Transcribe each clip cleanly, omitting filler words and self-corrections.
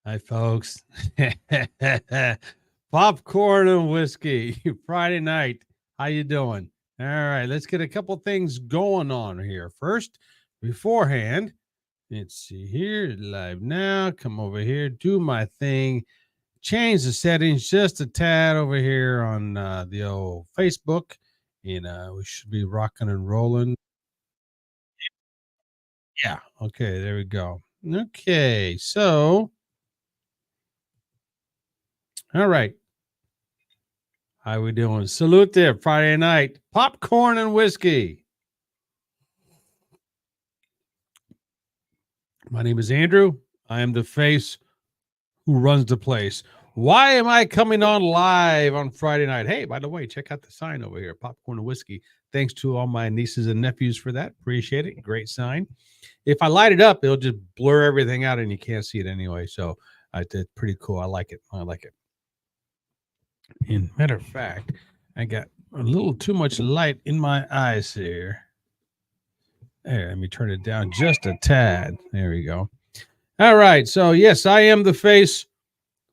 Hi, folks. Popcorn and whiskey. Friday night. How you doing? All right, let's get a couple things going on here. First, beforehand, let's see here, live now. Come over here, do my thing. Change the settings just a tad over here on the old Facebook. We should be rocking and rolling. Yeah. Okay, there we go. Okay, so, all right. How we doing? Salute there, Friday night. Popcorn and whiskey. My name is Andrew. I am the face who runs the place. Why am I coming on live on Friday night? Hey, by the way, check out the sign over here, Popcorn and Whiskey. Thanks to all my nieces and nephews for that. Appreciate it. Great sign. If I light it up, it'll just blur everything out and you can't see it anyway. So I did pretty cool. I like it. I like it. In matter of fact, I got a little too much light in my eyes here. There, let me turn it down just a tad. There we go. All right. So, yes, I am the face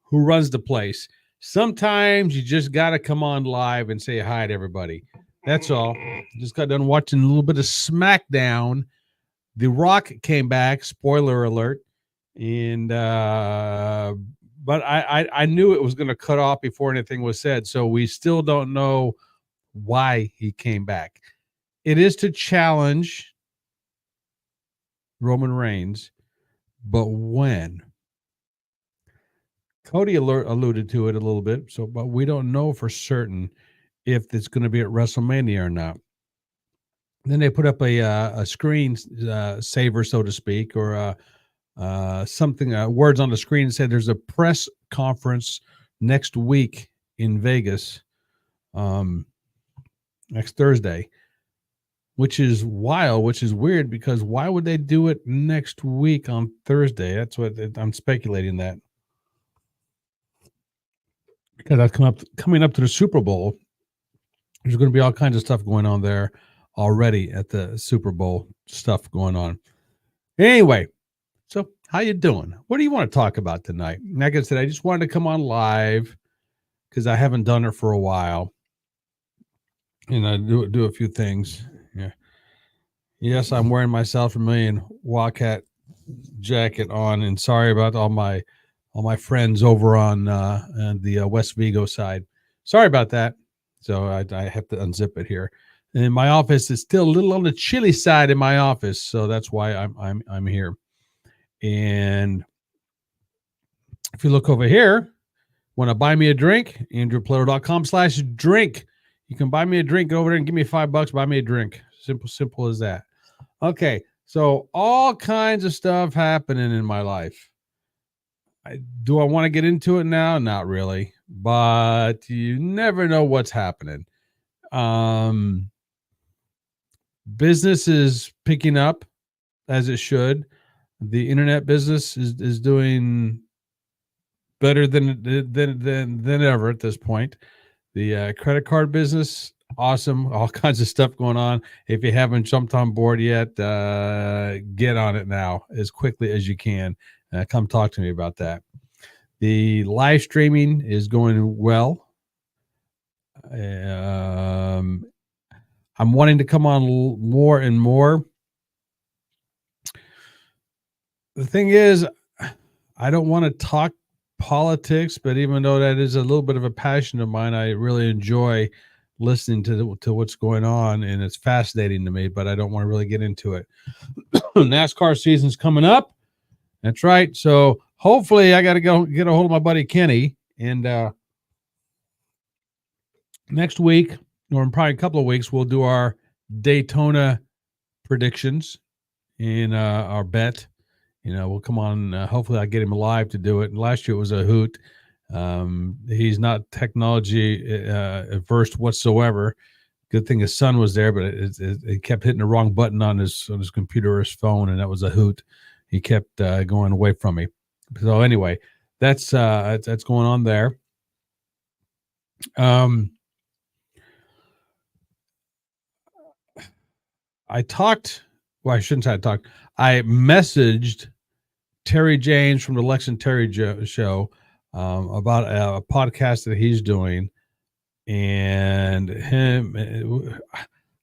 who runs the place. Sometimes you just got to come on live and say hi to everybody. That's all. Just got done watching a little bit of SmackDown. The Rock came back, spoiler alert. And, but I knew it was going to cut off before anything was said. So we still don't know why he came back. It is to challenge Roman Reigns, but when? Cody alluded to it a little bit, so but we don't know for certain if it's going to be at WrestleMania or not. Then they put up a screen saver, so to speak, or something words on the screen and said there's a press conference next week in Vegas, next Thursday, which is wild, which is weird because why would they do it next week on Thursday? That's what I'm speculating that. Because that's coming up to the Super Bowl. There's going to be all kinds of stuff going on there already at the Super Bowl stuff going on. Anyway, so how you doing? What do you want to talk about tonight? Like I said, I just wanted to come on live because I haven't done it for a while. And I do a few things. Yeah. Yes, I'm wearing my South Vermilion Wildcat jacket on, and sorry about all my friends over on the West Vigo side. Sorry about that. So I have to unzip it here. And my office is still a little on the chilly side in my office, so that's why I'm here. And if you look over here, want to buy me a drink? AndrewPlato.com/drink. You can buy me a drink. Go over there and give me $5. Buy me a drink. Simple as that. Okay, so all kinds of stuff happening in my life. Do I want to get into it now? Not really, but you never know what's happening. Business is picking up as it should. The internet business is doing better than ever at this point. The credit card business, awesome. All kinds of stuff going on. If you haven't jumped on board yet, get on it now as quickly as you can. Come talk to me about that. The live streaming is going well. I'm wanting to come on more and more. The thing is, I don't want to talk politics, but even though that is a little bit of a passion of mine, I really enjoy listening to what's going on, and it's fascinating to me, but I don't want to really get into it. NASCAR season's coming up. That's right. So hopefully I got to go get a hold of my buddy Kenny, and next week, or in probably a couple of weeks, we'll do our Daytona predictions in our bet. We'll come on. Hopefully, I get him alive to do it. And last year it was a hoot. He's not technology averse whatsoever. Good thing his son was there, but it kept hitting the wrong button on his computer or his phone, and that was a hoot. He kept going away from me. So anyway, that's going on there. I talked. Well, I shouldn't say I talked. I messaged Terry James from the Lex and Terry show about a podcast that he's doing, and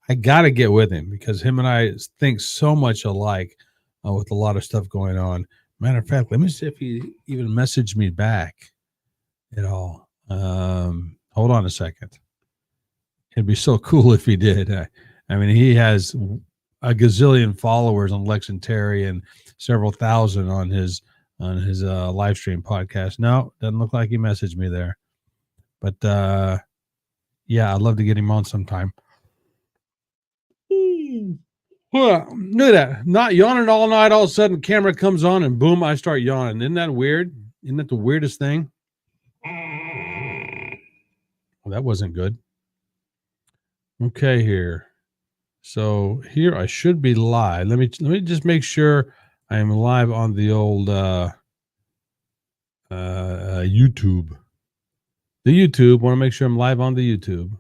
I got to get with him because him and I think so much alike with a lot of stuff going on. Matter of fact, let me see if he even messaged me back at all. Hold on a second. It'd be so cool if he did. I mean, he has a gazillion followers on Lex and Terry and several thousand on his live stream podcast. No, doesn't look like he messaged me there. But yeah, I'd love to get him on sometime. Well, look at that. Not yawning all night. All of a sudden, camera comes on and boom, I start yawning. Isn't that weird? Isn't that the weirdest thing? Well, that wasn't good. Okay, here. So here I should be live. Let me just make sure I am live on the old YouTube. The YouTube. Want to make sure I'm live on the YouTube.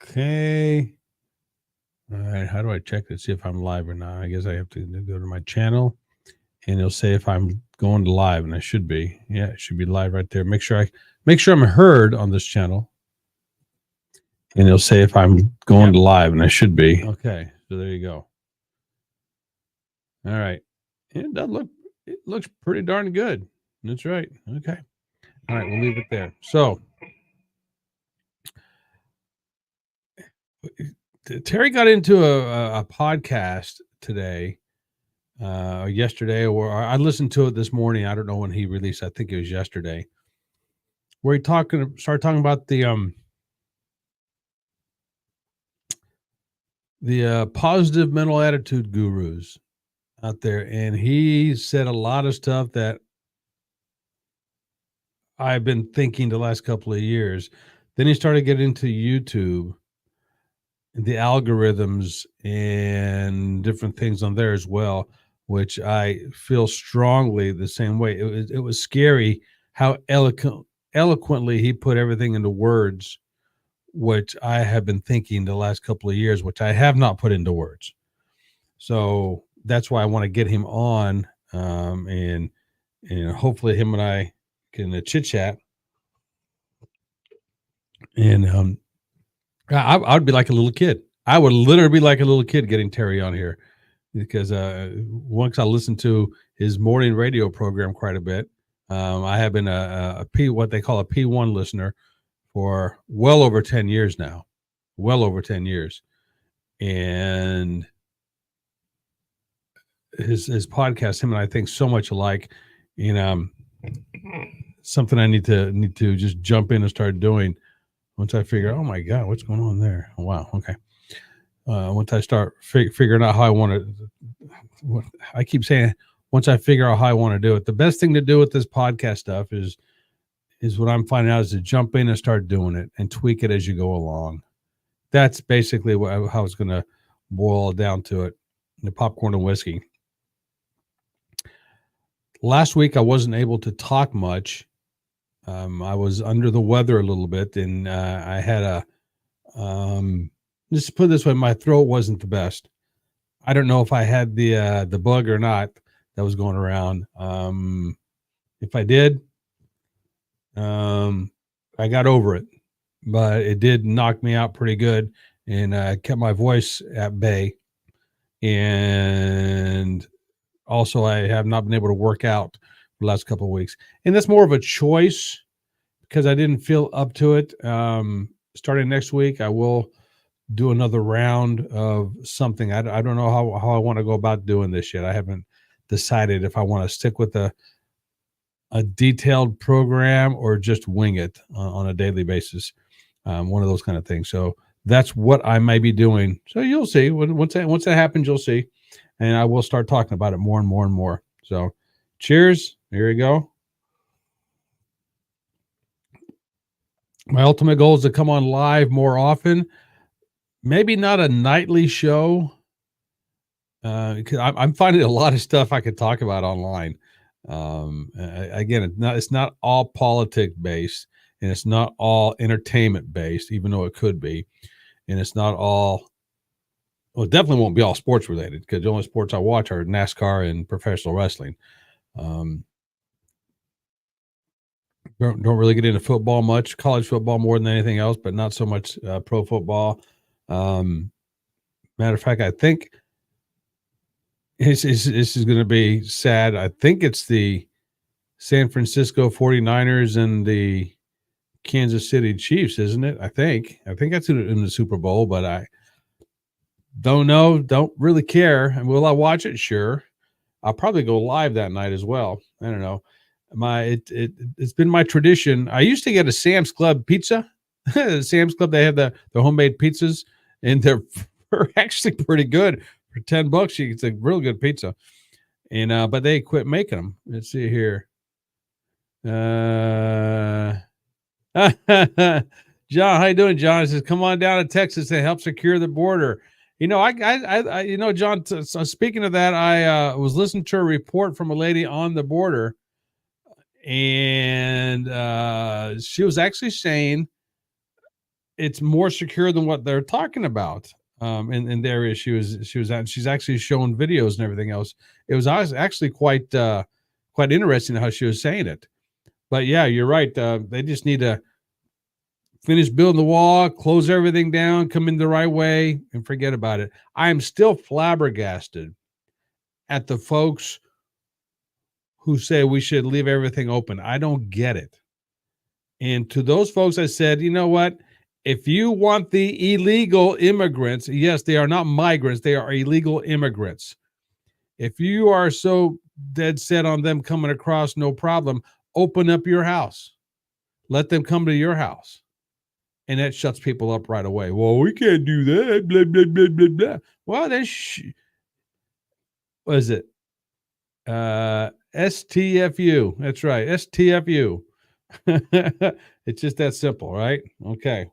Okay. All right. How do I check to see if I'm live or not? I guess I have to go to my channel, and it'll say if I'm going to live, and I should be. Yeah, it should be live right there. Make sure I'm heard on this channel, and it'll say if I'm going to live, and I should be. Okay. So there you go. All right. It does look. It looks pretty darn good. That's right. Okay. All right. We'll leave it there. So Terry got into a podcast today, yesterday, or I listened to it this morning. I don't know when he released. I think it was yesterday, where he started talking about the positive mental attitude gurus out there, and he said a lot of stuff that I've been thinking the last couple of years. Then he started getting into YouTube, the algorithms and different things on there as well, which I feel strongly the same way. It was scary how eloquently he put everything into words, which I have been thinking the last couple of years, which I have not put into words. So that's why I want to get him on, and hopefully him and I can chit chat. And I'd be like a little kid. I would literally be like a little kid getting Terry on here, because once I listened to his morning radio program quite a bit. I have been what they call a P1 listener for well over 10 years now, well over 10 years. And his podcast, him and I think so much alike, something I need to just jump in and start doing once I figure, oh my God, what's going on there? Oh, wow. Okay. Once I start figuring out how I want to, I keep saying, once I figure out how I want to do it, the best thing to do with this podcast stuff is what I'm finding out is to jump in and start doing it and tweak it as you go along. That's basically how it's going to boil down to it. The popcorn and whiskey. Last week, I wasn't able to talk much. I was under the weather a little bit, and I had just to put it this way, my throat wasn't the best. I don't know if I had the bug or not that was going around. If I did, I got over it, but it did knock me out pretty good, and kept my voice at bay. And also, I have not been able to work out the last couple of weeks, and that's more of a choice because I didn't feel up to it. Starting next week, I will do another round of something. I don't know how I want to go about doing this yet. I haven't decided if I want to stick with a detailed program or just wing it on a daily basis. One of those kind of things. So that's what I may be doing. So you'll see once that happens, you'll see, and I will start talking about it more and more and more. So cheers. Here we go. My ultimate goal is to come on live more often. Maybe not a nightly show, because I'm finding a lot of stuff I could talk about online. Again, it's not all politic based, and it's not all entertainment based, even though it could be, and it's not all Well, it definitely won't be all sports related because the only sports I watch are NASCAR and professional wrestling. Um, don't really get into football much. College football more than anything else, but not so much pro football. Um, Matter of fact, I think this is going to be sad. I think it's the San Francisco 49ers and the Kansas City Chiefs, isn't it? I think that's in the Super Bowl, but I don't know. Don't really care. And will I watch it? Sure. I'll probably go live that night as well. I don't know. It's been my tradition. I used to get a Sam's Club pizza. Sam's Club, they have the homemade pizzas, and they're actually pretty good. For $10, you get a real good pizza. And but they quit making them. Let's see here. John, how you doing, John? He says, come on down to Texas and help secure the border. You know, you know, John. So speaking of that, I was listening to a report from a lady on the border, and she was actually saying it's more secure than what they're talking about. In their area, she's actually showing videos and everything else. It was actually quite interesting how she was saying it. But yeah, you're right. They just need to finish building the wall, close everything down, come in the right way, and forget about it. I am still flabbergasted at the folks who say we should leave everything open. I don't get it. And to those folks, I said, you know what? If you want the illegal immigrants, yes, they are not migrants, they are illegal immigrants. If you are so dead set on them coming across, no problem, open up your house. Let them come to your house. And that shuts people up right away. Well, we can't do that. Blah, blah, blah, blah, blah. Well, then, what is it? STFU. That's right. STFU. It's just that simple, right? Okay.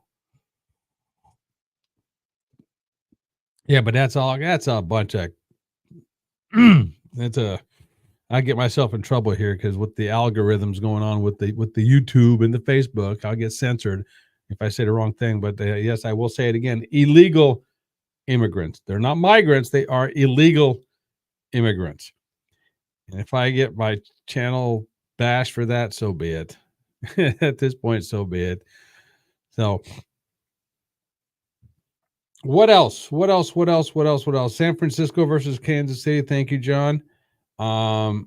Yeah, but that's a bunch of I get myself in trouble here because with the algorithms going on with the YouTube and the Facebook, I'll get censored if I say the wrong thing. But yes, I will say it again. Illegal immigrants. They're not migrants. They are illegal immigrants. And if I get my channel bashed for that, so be it. At this point, so be it. So what else? San Francisco versus Kansas City. Thank you, John. I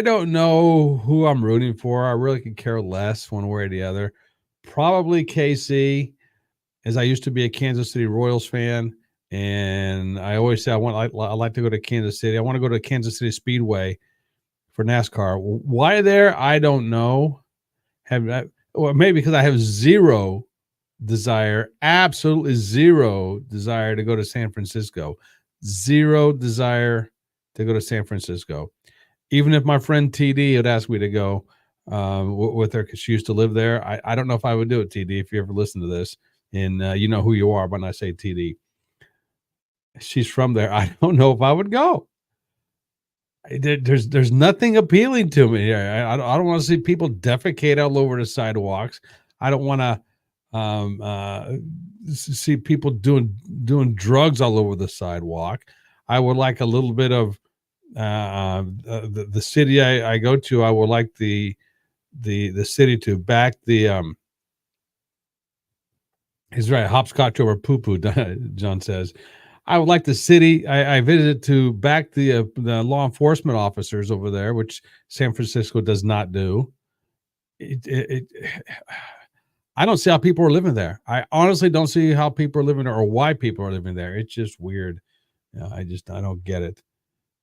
don't know who I'm rooting for. I really could care less one way or the other. Probably KC, as I used to be a Kansas City Royals fan, and I always say I like to go to Kansas City. I want to go to Kansas City Speedway for NASCAR. Why there? I don't know. Well, maybe because I have absolutely zero desire to go to San Francisco. Zero desire to go to San Francisco. Even if my friend TD would ask me to go with her because she used to live there, I don't know if I would do it, TD, if you ever listen to this. And you know who you are when I say TD. She's from there. I don't know if I would go. There's nothing appealing to me. I don't want to see people defecate all over the sidewalks. I don't want to see people doing drugs all over the sidewalk. I would like a little bit of the city I go to. I would like the city to back the he's right, hopscotch over poo poo. John says, I would like the city I visited to back the law enforcement officers over there, which San Francisco does not do. I don't see how people are living there. I honestly don't see how people are living there or why people are living there. It's just weird. I don't get it.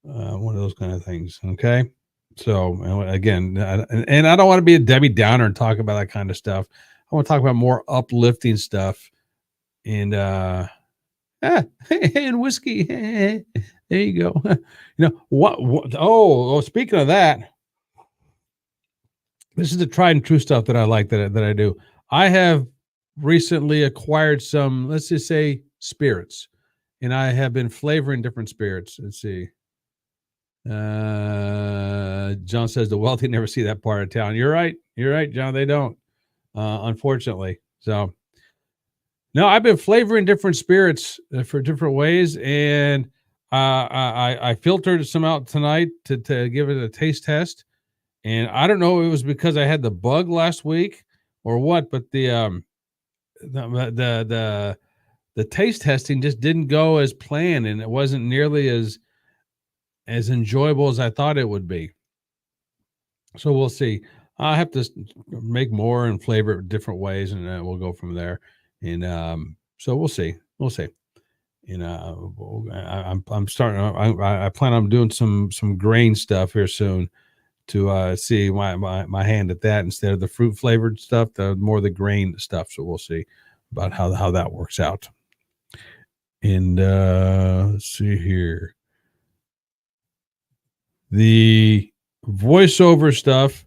One of those kind of things. Okay. So again, and I don't want to be a Debbie Downer and talk about that kind of stuff. I want to talk about more uplifting stuff and and whiskey. There you go. You know what? Oh, speaking of that, this is the tried and true stuff that I like that I do. I have recently acquired some, let's just say, spirits, and I have been flavoring different spirits. Let's see. John says the wealthy never see that part of town. You're right, John. They don't, unfortunately. So No, I've been flavoring different spirits for different ways, and I filtered some out tonight to give it a taste test. And I don't know if it was because I had the bug last week or what, but the taste testing just didn't go as planned, and it wasn't nearly as enjoyable as I thought it would be. So we'll see. I have to make more and flavor it different ways, and we'll go from there. And so we'll see. We'll see. I'm starting. I plan on doing some grain stuff here soon to see my hand at that instead of the fruit flavored stuff, the more the grain stuff. So we'll see about how that works out. And let's see here. The voiceover stuff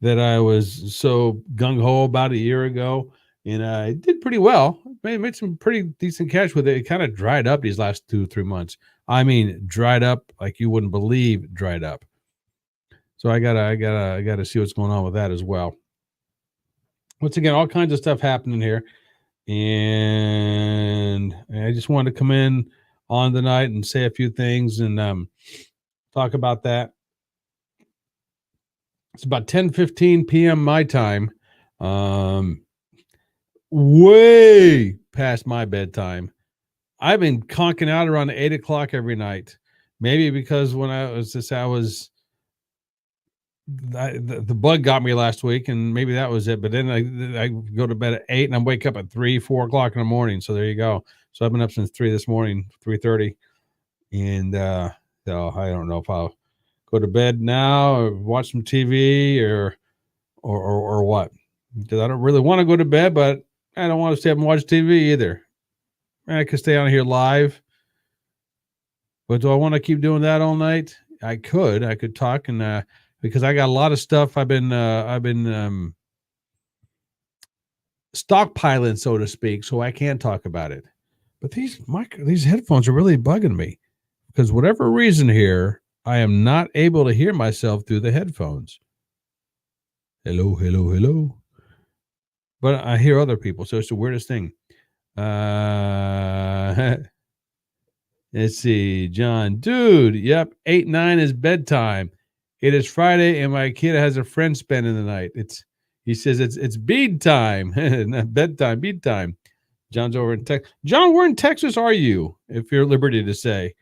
that I was so gung ho about a year ago, and I did pretty well. Made some pretty decent cash with it. It kind of dried up these last 2-3 months. I mean, dried up like you wouldn't believe, dried up. So I gotta see what's going on with that as well. Once again, all kinds of stuff happening here, and I just wanted to come in on the night and say a few things and talk about that. It's about 10:15 p.m. my time, way past my bedtime. I've been conking out around 8 o'clock every night. Maybe because when the bug got me last week, and maybe that was it. But then I go to bed at 8, and I wake up at 3-4 o'clock in the morning. So there you go. So I've been up since 3 this morning, 3:30, and so I don't know if I'll go to bed now or watch some TV or what, because I don't really want to go to bed, but I don't want to stay up and watch TV either. I could stay on here live, but do I want to keep doing that all night? I could talk and because I got a lot of stuff I've been stockpiling, so to speak, so I can talk about it. But these headphones are really bugging me because whatever reason here, I am not able to hear myself through the headphones. Hello, hello, hello. But I hear other people, so it's the weirdest thing. Let's see, John. Dude, yep, 8-9 is bedtime. It is Friday, and my kid has a friend spending the night. He says it's bead time, not bedtime, bead time. John's over in Texas. John, where in Texas are you? If you're at liberty to say,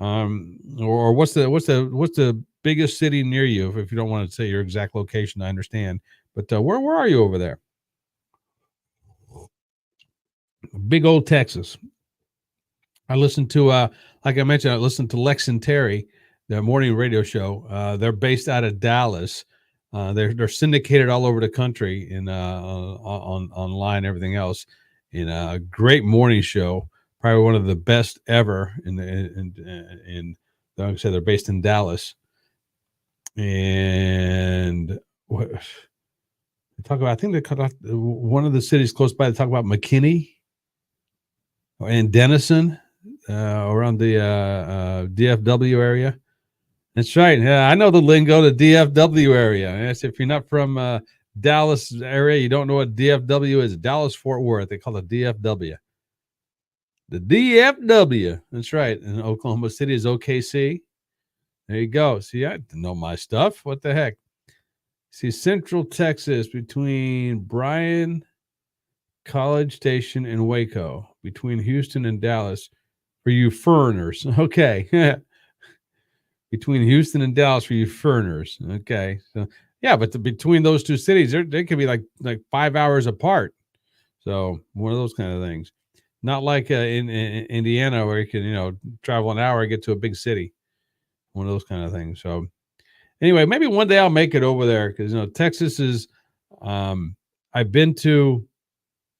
or what's the biggest city near you? If you don't want to say your exact location, I understand. But where are you over there? Big old Texas. I listened to, like I mentioned, I listened to Lex and Terry, their morning radio show. They're based out of Dallas. They're syndicated all over the country and on online, everything else. In a great morning show, probably one of the best ever. In like I said, they're based in Dallas. And what they talk about, I think they cut off one of the cities close by. They talk about McKinney and Denison. Around the DFW area. That's right. Yeah, I know the lingo, the DFW area. Yes, if you're not from Dallas area, you don't know what DFW is. Dallas Fort Worth. They call it DFW. The DFW. That's right. And Oklahoma City is OKC. There you go. See, I know my stuff. What the heck? See, Central Texas between Bryan, College Station, and Waco, between Houston and Dallas. For you foreigners, okay. Between Houston and Dallas for you foreigners, okay. So yeah, but between those two cities, they could be like 5 hours apart. So one of those kind of things. Not like in Indiana where you can travel an hour and get to a big city. One of those kind of things. So anyway, maybe one day I'll make it over there because Texas is. I've been to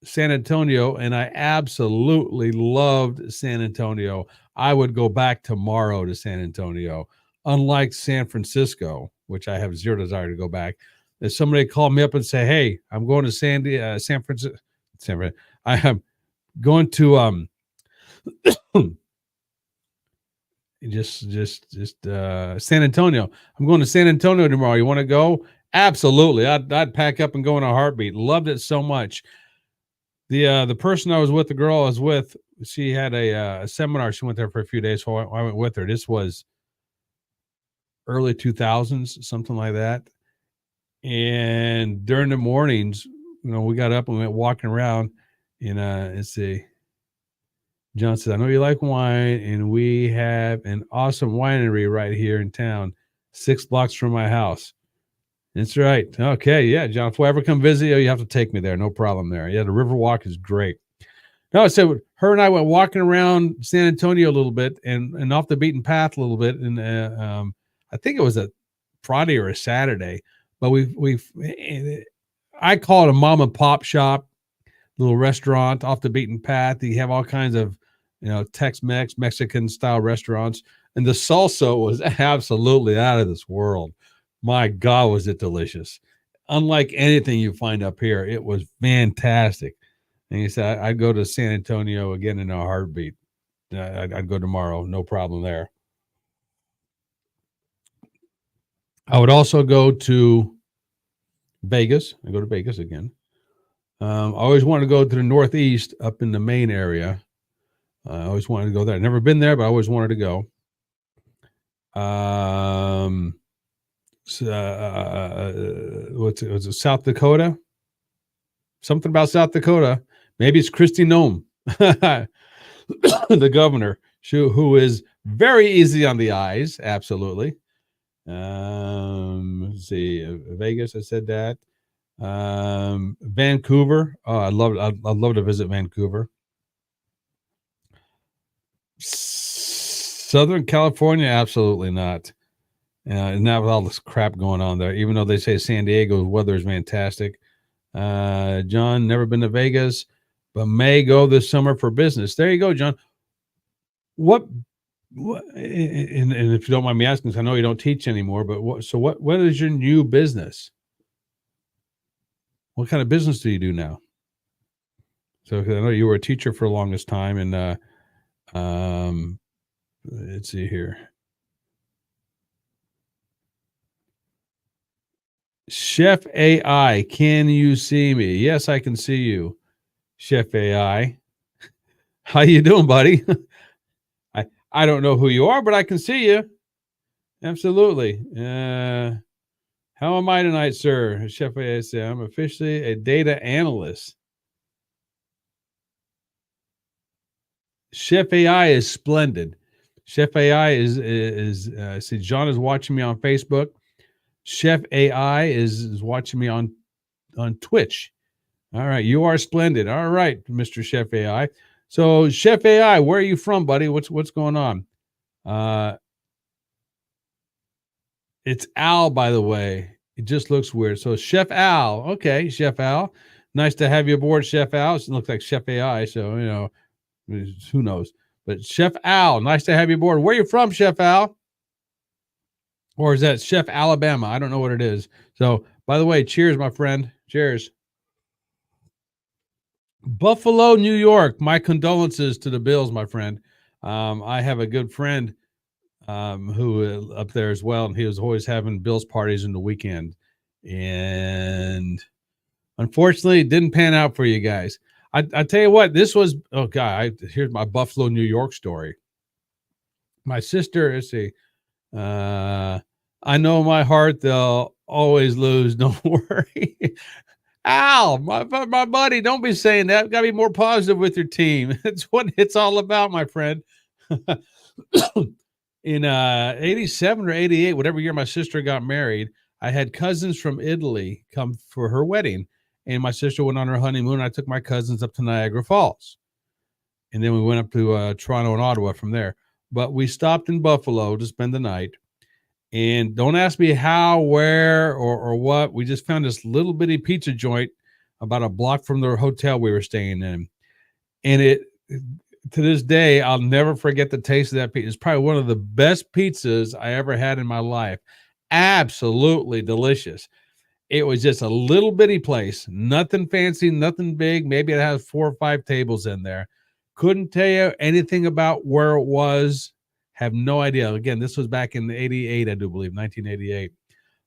San Antonio, and I absolutely loved San Antonio. I would go back tomorrow to San Antonio, unlike San Francisco, which I have zero desire to go back. If somebody called me up and say, "Hey, I'm going to San Francisco, I am going to San Antonio. I'm going to San Antonio tomorrow. You want to go?" Absolutely, I'd pack up and go in a heartbeat. Loved it so much. The person I was with, the girl I was with, she had a seminar. She went there for a few days, so I went with her. This was early 2000s, something like that. And during the mornings, we got up and went walking around. And let's see. John said, "I know you like wine, and we have an awesome winery right here in town, 6 blocks from my house." That's right. Okay, yeah, John. If I ever come visit you, you have to take me there. No problem there. Yeah, the Riverwalk is great. No, so her and I went walking around San Antonio a little bit and off the beaten path a little bit, and I think it was a Friday or a Saturday, but I call it a mom and pop shop, little restaurant off the beaten path. You have all kinds of Tex-Mex, Mexican style restaurants, and the salsa was absolutely out of this world. My God, was it delicious! Unlike anything you find up here, it was fantastic. And he said, "I'd go to San Antonio again in a heartbeat. I'd go tomorrow, no problem there." I would also go to Vegas. I go to Vegas again. I always wanted to go to the Northeast, up in the Maine area. I always wanted to go there. Never been there, but I always wanted to go. What's it? South Dakota? Something about South Dakota. Maybe it's Kristi Noem, the governor, who is very easy on the eyes. Absolutely. Let's see, Vegas. I said that. Vancouver. Oh, I'd love to visit Vancouver. Southern California, absolutely not. Not with all this crap going on there. Even though they say San Diego's weather is fantastic. John, never been to Vegas, but may go this summer for business. There you go, John. What and if you don't mind me asking, because I know you don't teach anymore, but what is your new business? What kind of business do you do now? So I know you were a teacher for the longest time, and let's see here. Chef AI, can you see me? Yes, I can see you, Chef AI. How you doing, buddy? I don't know who you are, but I can see you. Absolutely. How am I tonight, sir? Chef AI said, "I'm officially a data analyst." Chef AI is splendid. Chef AI is see, John is watching me on Facebook. Chef AI is watching me on Twitch. All right, you are splendid. All right, Mr. Chef AI. So, Chef AI, where are you from, buddy? What's going on? It's Al, by the way. It just looks weird. So, Chef Al. Okay, Chef Al. Nice to have you aboard, Chef Al. It looks like Chef AI, so who knows. But Chef Al, nice to have you aboard. Where are you from, Chef Al? Or is that Chef Alabama? I don't know what it is. So, by the way, cheers, my friend. Cheers. Buffalo, New York. My condolences to the Bills, my friend. I have a good friend who up there as well, and he was always having Bills parties in the weekend. And unfortunately, it didn't pan out for you guys. I tell you what, this was here's my Buffalo, New York story. My sister, let's see. I know in my heart they'll always lose. Don't worry. Al, my buddy, don't be saying that. Got to be more positive with your team. It's what it's all about, my friend. In 87 or 88, whatever year my sister got married, I had cousins from Italy come for her wedding. And my sister went on her honeymoon. I took my cousins up to Niagara Falls. And then we went up to Toronto and Ottawa from there. But we stopped in Buffalo to spend the night. And don't ask me how, where, or what. We just found this little bitty pizza joint about a block from the hotel we were staying in. And it, to this day, I'll never forget the taste of that pizza. It's probably one of the best pizzas I ever had in my life. Absolutely delicious. It was just a little bitty place. Nothing fancy, nothing big. Maybe it has 4 or 5 tables in there. Couldn't tell you anything about where it was. Have no idea. Again, this was back in 88, I do believe, 1988.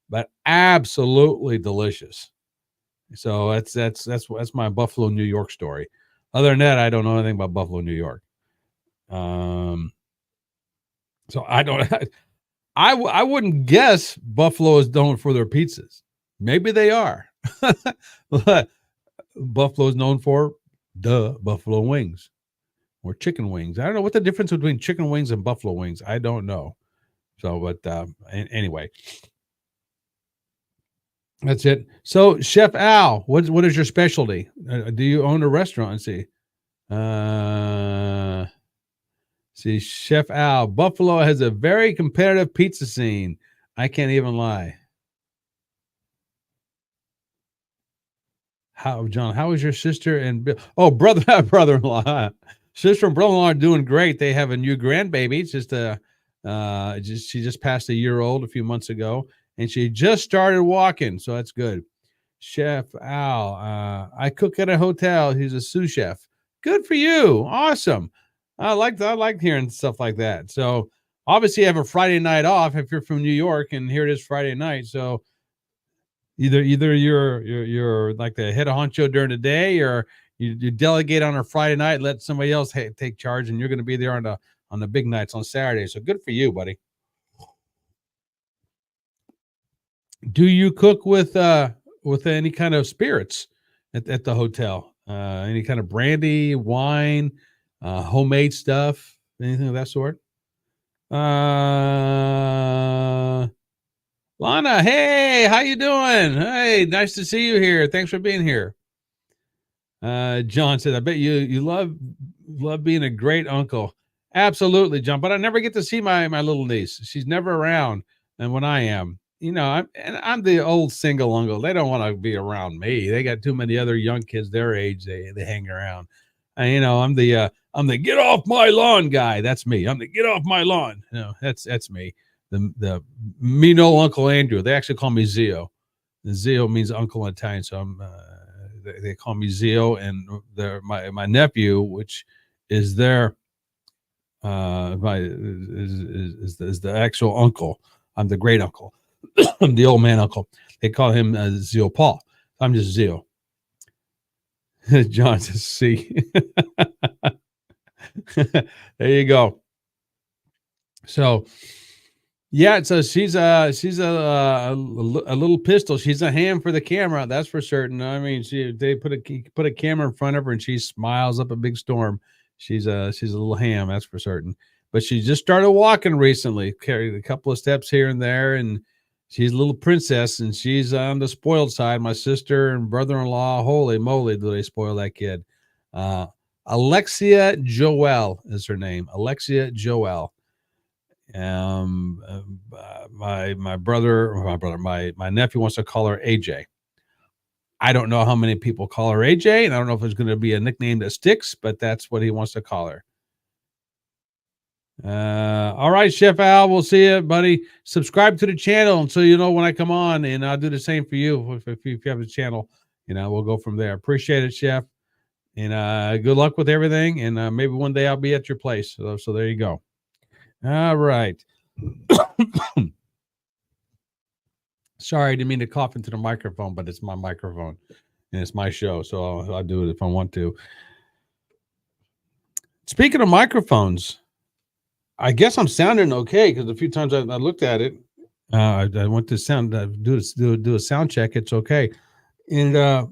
But absolutely delicious. So that's my Buffalo, New York story. Other than that, I don't know anything about Buffalo, New York. So I don't. I wouldn't guess Buffalo is known for their pizzas. Maybe they are. But Buffalo is known for buffalo wings or chicken wings. I don't know what the difference between chicken wings and buffalo wings. I don't know. So, but anyway, that's it. So, Chef Al, what is your specialty? Do you own a restaurant? Let's see. See, Chef Al, Buffalo has a very competitive pizza scene. I can't even lie. John, how is your sister and Bill? Oh, brother-in-law. Sister and brother-in-law are doing great. They have a new grandbaby. It's she just passed a year old a few months ago, and she just started walking, so that's good. Chef Al, I cook at a hotel. He's a sous chef. Good for you. Awesome. I like hearing stuff like that. So obviously you have a Friday night off if you're from New York, and here it is Friday night. So either you're like the head of honcho during the day, or you delegate on a Friday night, let somebody else take charge, and you're going to be there on the big nights on Saturday. So good for you, buddy. Do you cook with any kind of spirits at the hotel? Any kind of brandy, wine, homemade stuff, anything of that sort? Lana, hey, how you doing? Hey, nice to see you here. Thanks for being here. John said, I bet you love being a great uncle. Absolutely, John. But I never get to see my little niece. She's never around. And when I am, I'm the old single uncle. They don't want to be around me. They got too many other young kids their age. They hang around. And, I'm the get off my lawn guy. That's me. I'm the get off my lawn. That's me. The me no Uncle Andrew. They actually call me Zio. Zio means uncle in Italian. So they call me Zio, and my nephew, which is their is the actual uncle. I'm the great uncle. I'm the old man uncle. They call him Zio Paul. I'm just Zio. John says, see. There you go. So, yeah, so she's a little pistol. She's a ham for the camera, that's for certain. I mean, they put a camera in front of her, and she smiles up a big storm. She's a little ham, that's for certain. But she just started walking recently, carried a couple of steps here and there, and she's a little princess, and she's on the spoiled side. My sister and brother-in-law, holy moly, do they spoil that kid. Alexia Joelle is her name. Alexia Joelle. My nephew wants to call her AJ. I don't know how many people call her AJ, and I don't know if there's going to be a nickname that sticks, but that's what he wants to call her. All right, Chef Al, we'll see you, buddy. Subscribe to the channel so you know when I come on, and I'll do the same for you if you have a channel. We'll go from there. Appreciate it, Chef, and good luck with everything. And maybe one day I'll be at your place. So there you go. All right. Sorry, I didn't mean to cough into the microphone, but it's my microphone and it's my show, so I'll do it if I want to. Speaking of microphones, I guess I'm sounding okay because a few times I looked at it. I went to do a sound check. It's okay, and the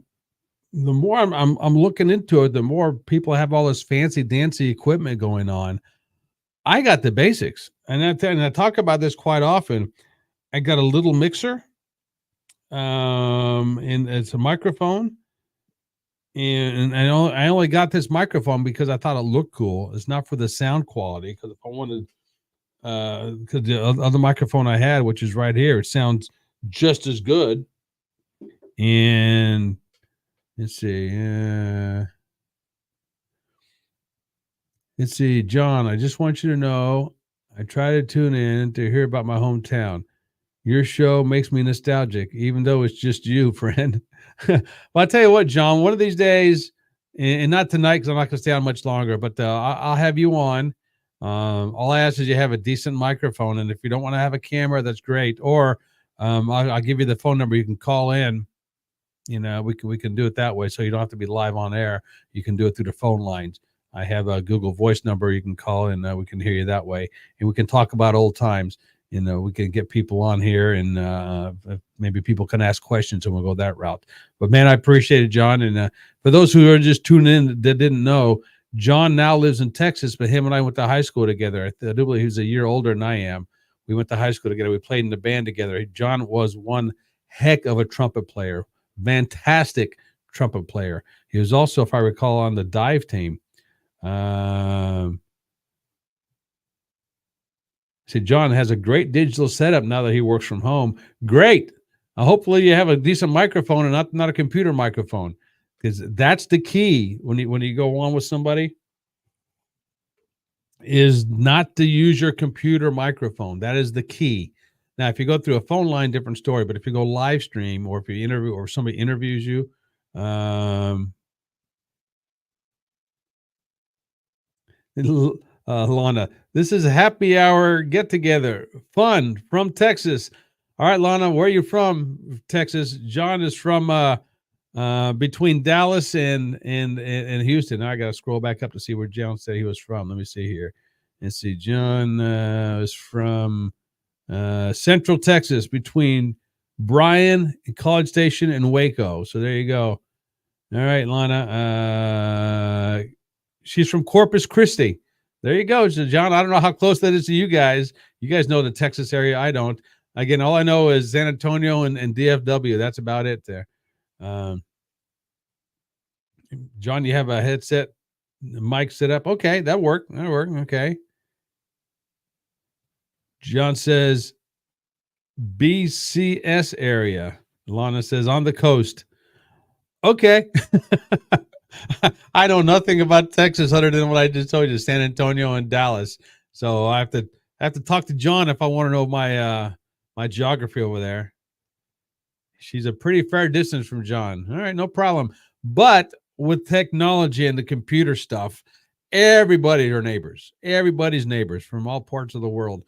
more I'm looking into it, the more people have all this fancy dancy equipment going on. I got the basics, and I talk about this quite often. I got a little mixer, and it's a microphone, and I only got this microphone because I thought it looked cool. It's not for the sound quality, because if I wanted, because the other microphone I had, which is right here, it sounds just as good. And let's see. Let's see, John, I just want you to know I try to tune in to hear about my hometown. Your show makes me nostalgic, even though it's just you, friend. Well, I'll tell you what, John, one of these days, and not tonight because I'm not going to stay on much longer, but I'll have you on. All I ask is you have a decent microphone, and if you don't want to have a camera, that's great. Or I'll give you the phone number. You can call in we can do it that way, so you don't have to be live on air. You can do it through the phone lines. I have a Google Voice number you can call, and we can hear you that way, and we can talk about old times. We can get people on here, and maybe people can ask questions, and we'll go that route. But man, I appreciate it, John. And for those who are just tuning in that didn't know, John now lives in Texas, but him and I went to high school together. I do believe he was a year older than I am. We went to high school together. We played in the band together. John was one heck of a trumpet player, fantastic trumpet player. He was also, if I recall, on the dive team. See, John has a great digital setup now that he works from home. Great. Hopefully you have a decent microphone and not a computer microphone, because that's the key when you go on with somebody, is not to use your computer microphone. That is the key. Now, if you go through a phone line, different story. But if you go live stream, or if you interview, or somebody interviews you, Lana, this is a happy hour get together, fun from Texas. All right, Lana, where are you from? Texas. John is from between Dallas and Houston. Now I got to scroll back up to see where John said he was from. Let me see here. Let's see. John is from Central Texas, between Bryan, College Station, and Waco. So there you go. All right, Lana. She's from Corpus Christi. There you go. So, John, I don't know how close that is to you guys. You guys know the Texas area. I don't. Again, all I know is San Antonio and DFW. That's about it there. John, you have a headset mic set up. Okay, that worked. Okay. John says BCS area. Lana says on the coast. Okay. I know nothing about Texas other than what I just told you, San Antonio and Dallas. So I have to talk to John if I want to know my geography over there. She's a pretty fair distance from John. All right, no problem. But with technology and the computer stuff, everybody are neighbors. Everybody's neighbors from all parts of the world.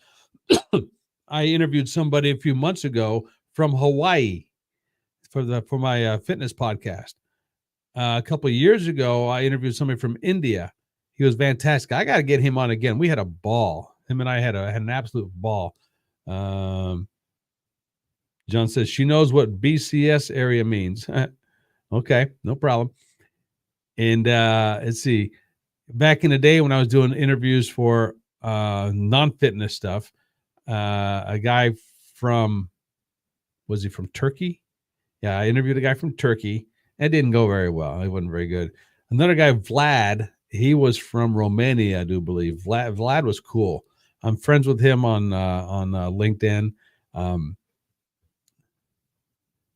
I interviewed somebody a few months ago from Hawaii for my fitness podcast. A couple of years ago, I interviewed somebody from India. He was fantastic. I got to get him on again. We had a ball. Him and I had an absolute ball. John says she knows what BCS area means. Okay, no problem. And let's see. Back in the day when I was doing interviews for non-fitness stuff, a guy was he from Turkey? Yeah, I interviewed a guy from Turkey. It didn't go very well. It wasn't very good. Another guy, Vlad, he was from Romania, I do believe. Vlad was cool. I'm friends with him on LinkedIn.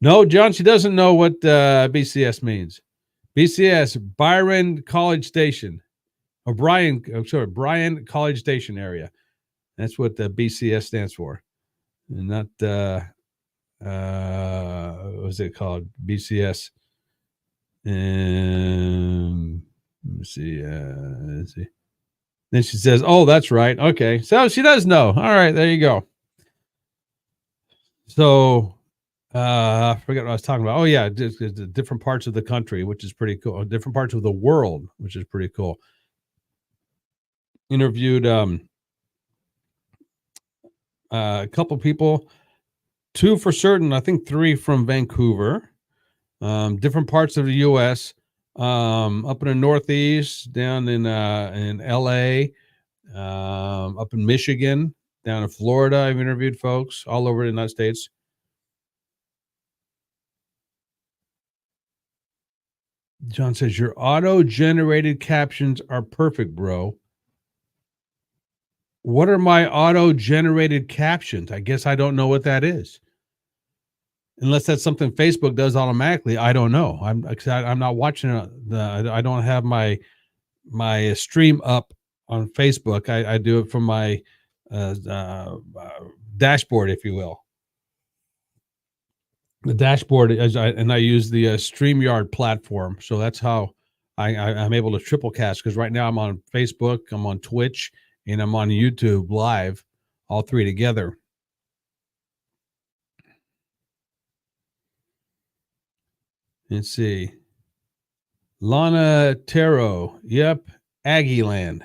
No, John, she doesn't know what BCS means. BCS, Bryan College Station, or Bryan College Station area. That's what the BCS stands for, and not what was it called? BCS. Let me see. Let's see. Then she says, "Oh, that's right. Okay, so she does know. All right, there you go." So I forgot what I was talking about. Oh yeah, different parts of the country, which is pretty cool. Different parts of the world, which is pretty cool. Interviewed a couple people, 2 for certain. I think 3 from Vancouver. Different parts of the U.S. Up in the Northeast, down in L.A., up in Michigan, down in Florida. I've interviewed folks all over the United States. John says, your auto-generated captions are perfect, bro. What are my auto-generated captions? I guess I don't know what that is. Unless that's something Facebook does automatically. I don't know. I'm not watching I don't have my stream up on Facebook. I do it from my dashboard, if you will. The dashboard and I use the StreamYard platform. So that's how I'm able to triple cast, because right now I'm on Facebook, I'm on Twitch, and I'm on YouTube live, all 3 together. Let's see. Lana Taro. Yep. Aggie Land.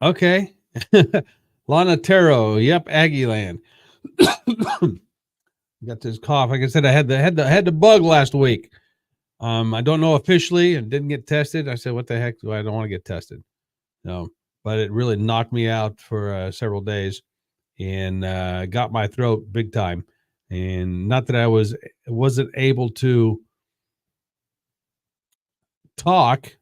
Okay. Lana Taro. Yep. Aggie Land. Got this cough. Like I said, I had the bug last week. I don't know officially and didn't get tested. I said, what the heck do I don't want to get tested? No, but it really knocked me out for several days and got my throat big time. And not that I wasn't able to talk,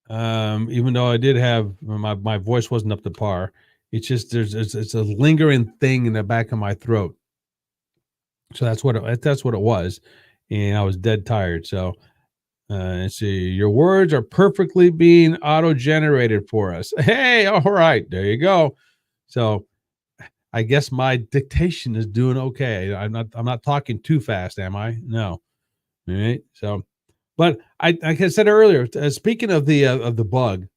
even though I did have my voice wasn't up to par. It's just it's a lingering thing in the back of my throat. So that's what it was, and I was dead tired. So let's see. Your words are perfectly being auto generated for us. Hey, all right, there you go. So I guess my dictation is doing okay. I'm not talking too fast, am I? No. All right. So, but like I said earlier, speaking of the bug,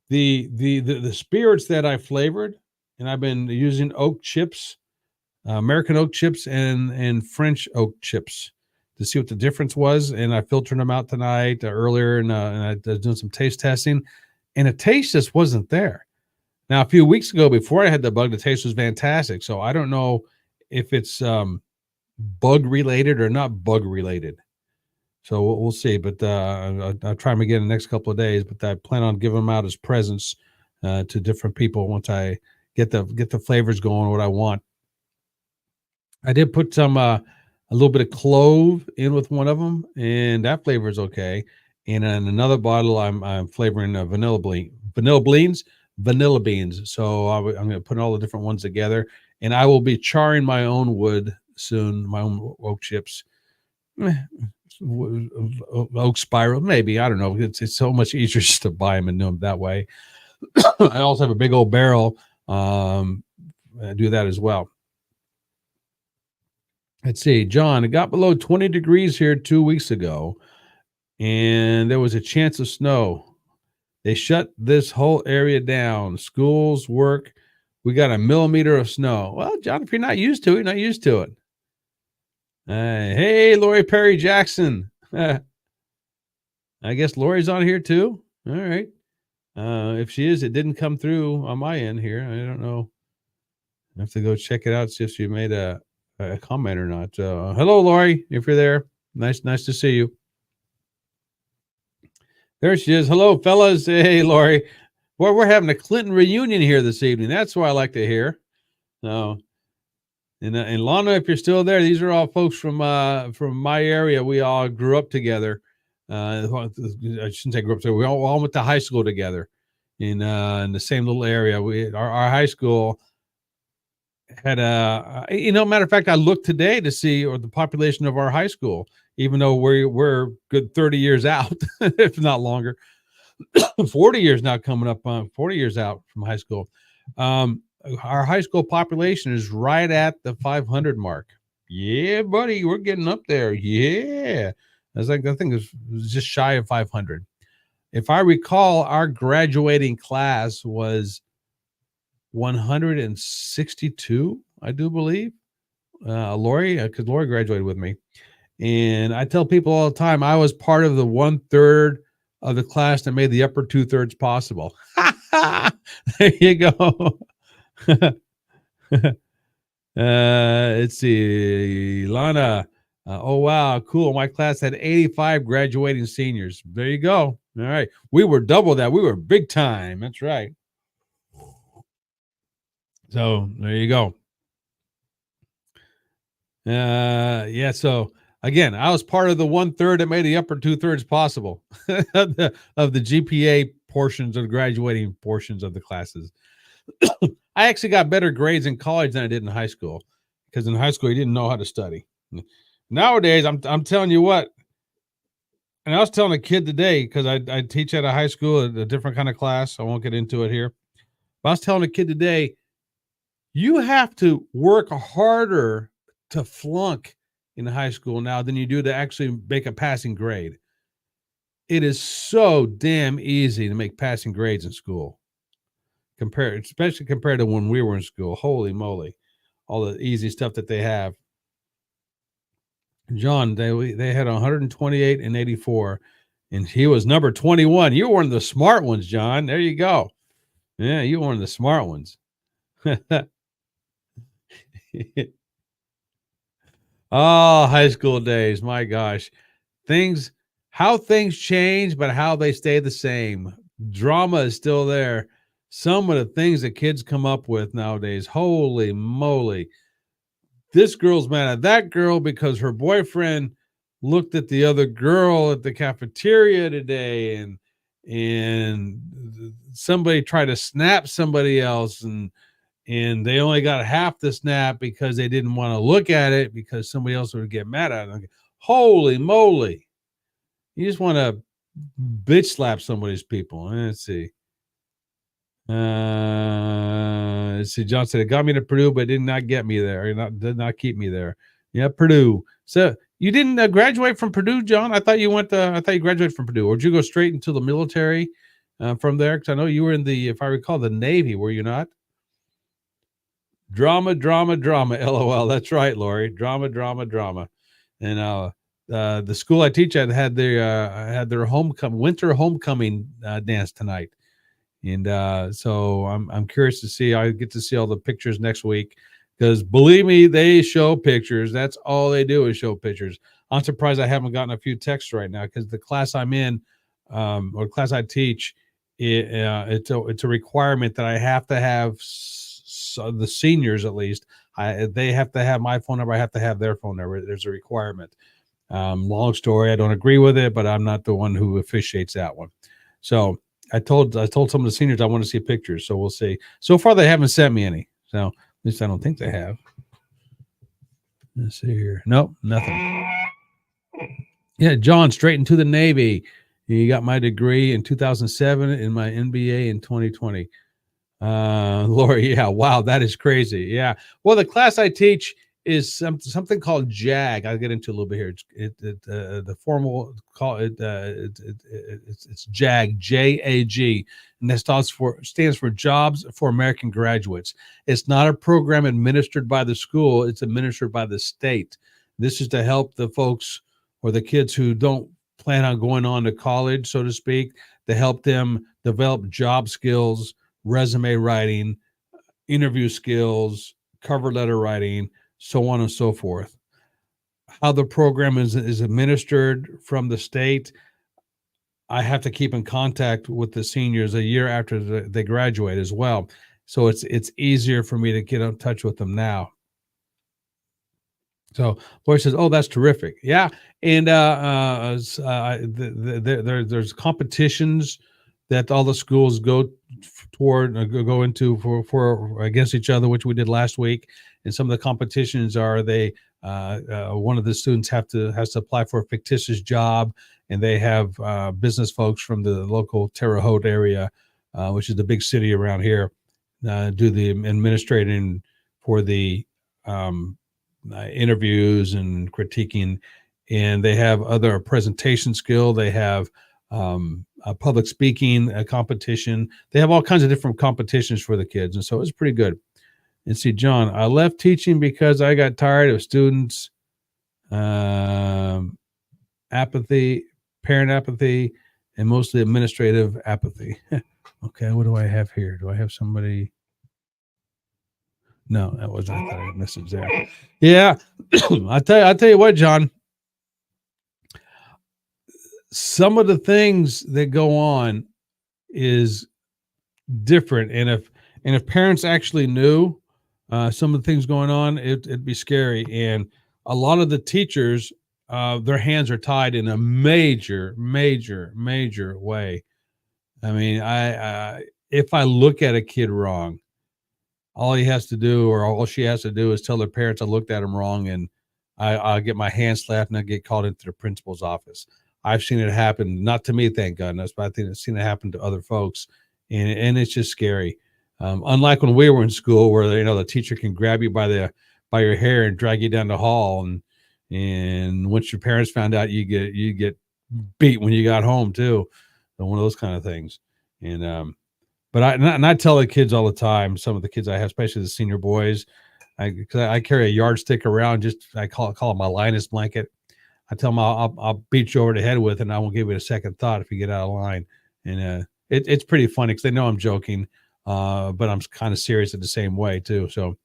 the spirits that I flavored, and I've been using oak chips, American oak chips, and French oak chips to see what the difference was. And I filtered them out tonight earlier, and I was doing some taste testing, and the taste just wasn't there. Now, a few weeks ago, before I had the bug, the taste was fantastic. So I don't know if it's bug related or not bug related. So we'll see. But I'll try them again in the next couple of days. But I plan on giving them out as presents to different people once I get the flavors going. What I want. I did put some a little bit of clove in with one of them, and that flavor is okay. And in another bottle, I'm flavoring vanilla beans. So I'm going to put all the different ones together, and I will be charring my own wood soon, my own oak chips. Oak spiral, maybe, I don't know. It's so much easier just to buy them and do them that way. I also have a big old barrel. I do that as well. Let's see, John. It got below 20 degrees here 2 weeks ago, and there was a chance of snow. They shut this whole area down. Schools, work. We got a millimeter of snow. Well, John, if you're not used to it, you're not used to it. Hey, Lori Perry Jackson. I guess Lori's on here too. All right. If she is, it didn't come through on my end here. I don't know. I have to go check it out, see if she made a comment or not. Hello, Lori, if you're there. Nice to see you. There she is. Hello, fellas. Hey, Lori. Well, we're having a Clinton reunion here this evening. That's what I like to hear. So, and Lana, if you're still there, these are all folks from my area. We all grew up together. I shouldn't say grew up together. We all went to high school together in the same little area. Our high school had matter of fact, I looked today to see the population of our high school, even though we're good 30 years out, if not longer. 40 years now coming up on 40 years out from high school. Our high school population is right at the 500 mark. Yeah, buddy, we're getting up there. Yeah. I think it was just shy of 500. If I recall, our graduating class was 162, I do believe. Lori, because Lori graduated with me. And I tell people all the time, I was part of the 1/3 of the class that made the upper 2/3 possible. There you go. Let's see. Lana. Oh, wow. Cool. My class had 85 graduating seniors. There you go. All right. We were double that. We were big time. That's right. So there you go. Yeah. So again, I was part of the 1/3 that made the upper 2/3 possible of the GPA portions of the graduating portions of the classes. I actually got better grades in college than I did in high school, because in high school you didn't know how to study. Nowadays, I'm telling you what, and I was telling a kid today, because I teach at a high school, a different kind of class. I won't get into it here. But I was telling a kid today, you have to work harder to flunk in high school now than you do to actually make a passing grade. It is so damn easy to make passing grades in school, especially compared to when we were in school. Holy moly, all the easy stuff that they have. John, they had 128 and 84, and he was number 21. You were one of the smart ones, John. There you go. Yeah, you were one of the smart ones. Oh, high school days. My gosh. How things change, but how they stay the same. Drama is still there. Some of the things that kids come up with nowadays, holy moly. This girl's mad at that girl because her boyfriend looked at the other girl at the cafeteria today, and somebody tried to snap somebody else, and they only got half the snap because they didn't want to look at it because somebody else would get mad at them. Holy moly. You just want to bitch slap somebody's people. Let's see. John said it got me to Purdue, but did not get me there. Did not keep me there. Yeah, Purdue. So you didn't graduate from Purdue, John? I thought you graduated from Purdue, or did you go straight into the military from there? Because I know you were in if I recall, the Navy. Were you not? Drama, drama, drama. LOL. That's right, Lori. Drama, drama, drama. And the school I teach at had their winter homecoming dance tonight. And so I'm curious to see. I get to see all the pictures next week because believe me, they show pictures. That's all they do is show pictures. I'm surprised I haven't gotten a few texts right now because the class I'm in or class I teach, it's a requirement that I have to have the seniors at least. They have to have my phone number. I have to have their phone number. There's a requirement. Long story. I don't agree with it, but I'm not the one who officiates that one. So I told some of the seniors I want to see pictures, so we'll see. So far, they haven't sent me any. So at least I don't think they have. Let's see here. Nope, nothing. Yeah, John, straight into the Navy. You got my degree in 2007 and my MBA in 2020. Lori, yeah, wow, that is crazy. Yeah. Well, the class I teach is something called JAG. I'll get into a little bit here. The formal call it it's JAG, JAG, and that stands for Jobs for American Graduates. It's not a program administered by the school; it's administered by the state. This is to help the folks or the kids who don't plan on going on to college, so to speak, to help them develop job skills, resume writing, interview skills, cover letter writing, so on and so forth. How the program is administered from the state, I have to keep in contact with the seniors a year after they graduate as well. So it's easier for me to get in touch with them now. So Boy says, "Oh, that's terrific." Yeah, and there's competitions that all the schools go into for against each other, which we did last week. And some of the competitions are one of the students has to apply for a fictitious job, and they have business folks from the local Terre Haute area, which is the big city around here, do the administrating for the interviews and critiquing. And they have other presentation skill. They have a public speaking competition. They have all kinds of different competitions for the kids. And so it's pretty good. And see, John, I left teaching because I got tired of students' apathy, parent apathy, and mostly administrative apathy. Okay, what do I have here? Do I have somebody? No, that wasn't a message there. Yeah, I tell you what, John. Some of the things that go on is different, and if parents actually knew some of the things going on, it'd be scary. And a lot of the teachers, their hands are tied in a major way. I mean, if I look at a kid wrong, all he has to do, or all she has to do, is tell their parents I looked at them wrong, and I'll get my hand slapped and I get called into the principal's office. I've seen it happen, not to me, thank goodness, but I think I've seen it happen to other folks, and it's just scary. Unlike when we were in school, where the teacher can grab you by your hair and drag you down the hall, and once your parents found out, you get beat when you got home too. So one of those kind of things. And but I tell the kids all the time. Some of the kids I have, especially the senior boys, because I carry a yardstick around. I call it my Linus blanket. I tell them I'll beat you over the head with it, and I won't give it a second thought if you get out of line. And it's pretty funny because they know I'm joking, but I'm kind of serious at the same way too. So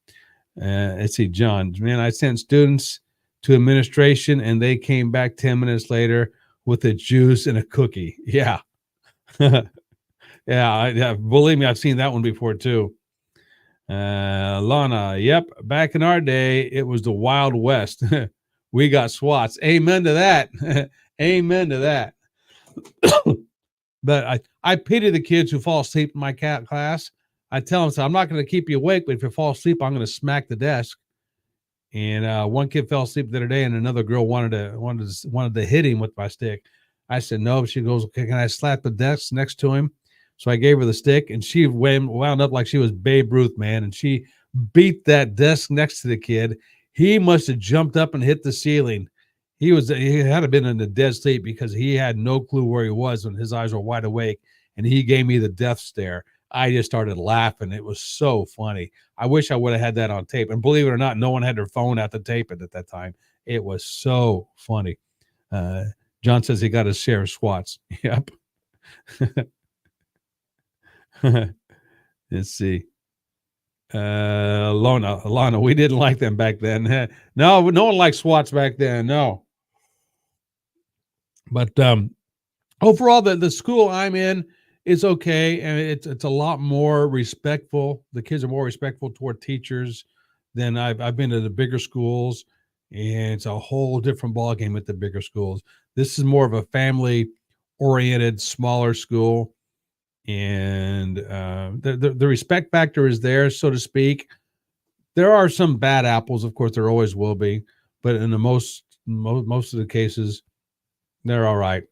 let's see, John, man, I sent students to administration, and they came back 10 minutes later with a juice and a cookie. Yeah. Yeah, believe me, I've seen that one before too. Lana, yep. Back in our day, it was the Wild West. We got SWATs. Amen to that. Amen to that. But I pity the kids who fall asleep in my class. I tell them, so I'm not going to keep you awake, but if you fall asleep, I'm going to smack the desk. And one kid fell asleep the other day, and another girl wanted to hit him with my stick. I said no. She goes, okay, can I slap the desk next to him? So I gave her the stick, and she wound up like she was Babe Ruth, man. And she beat that desk next to the kid. He must have jumped up and hit the ceiling. He had to have been in a dead sleep because he had no clue where he was when his eyes were wide awake, and he gave me the death stare. I just started laughing. It was so funny. I wish I would have had that on tape. And believe it or not, no one had their phone out to tape it at that time. It was so funny. John says he got his share of SWATs. Yep. Let's see. Lana, we didn't like them back then. No one liked SWATs back then. No. But overall, the school I'm in is okay, and it's a lot more respectful. The kids are more respectful toward teachers than I've been to the bigger schools, and it's a whole different ballgame at the bigger schools. This is more of a family-oriented, smaller school, and the respect factor is there, so to speak. There are some bad apples, of course, there always will be, but in the most of the cases, they're all right.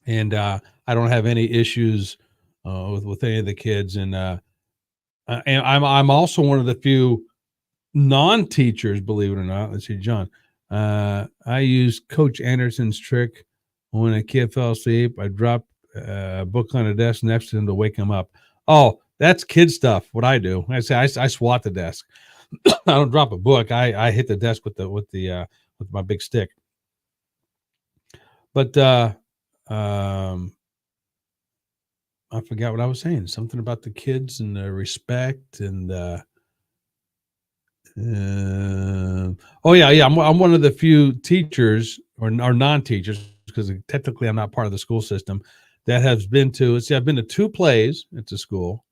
And I don't have any issues with any of the kids. And I'm also one of the few non-teachers, believe it or not. Let's see, John. I used Coach Anderson's trick when a kid fell asleep. I dropped a book on the desk next to him to wake him up. Oh, that's kid stuff. What I do, I say I swat the desk. I don't drop a book. I hit the desk with my big stick. But I forgot what I was saying. Something about the kids and the respect and oh yeah. I'm one of the few teachers or non-teachers, because technically I'm not part of the school system, that has been to. See, I've been to 2 plays at the school.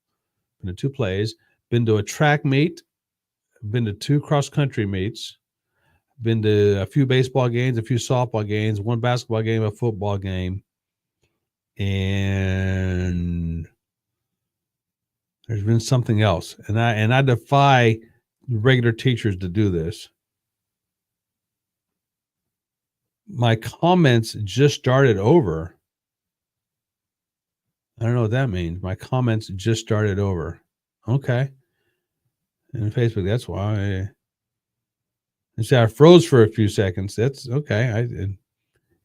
Been to 2 plays. Been to a track meet. Been to 2 cross-country meets. Been to a few baseball games, a few softball games, 1 basketball game, a football game. And there's been something else. And I defy regular teachers to do this. My comments just started over. I don't know what that means. My comments just started over. Okay. And Facebook, that's why. And see, I froze for a few seconds. That's okay.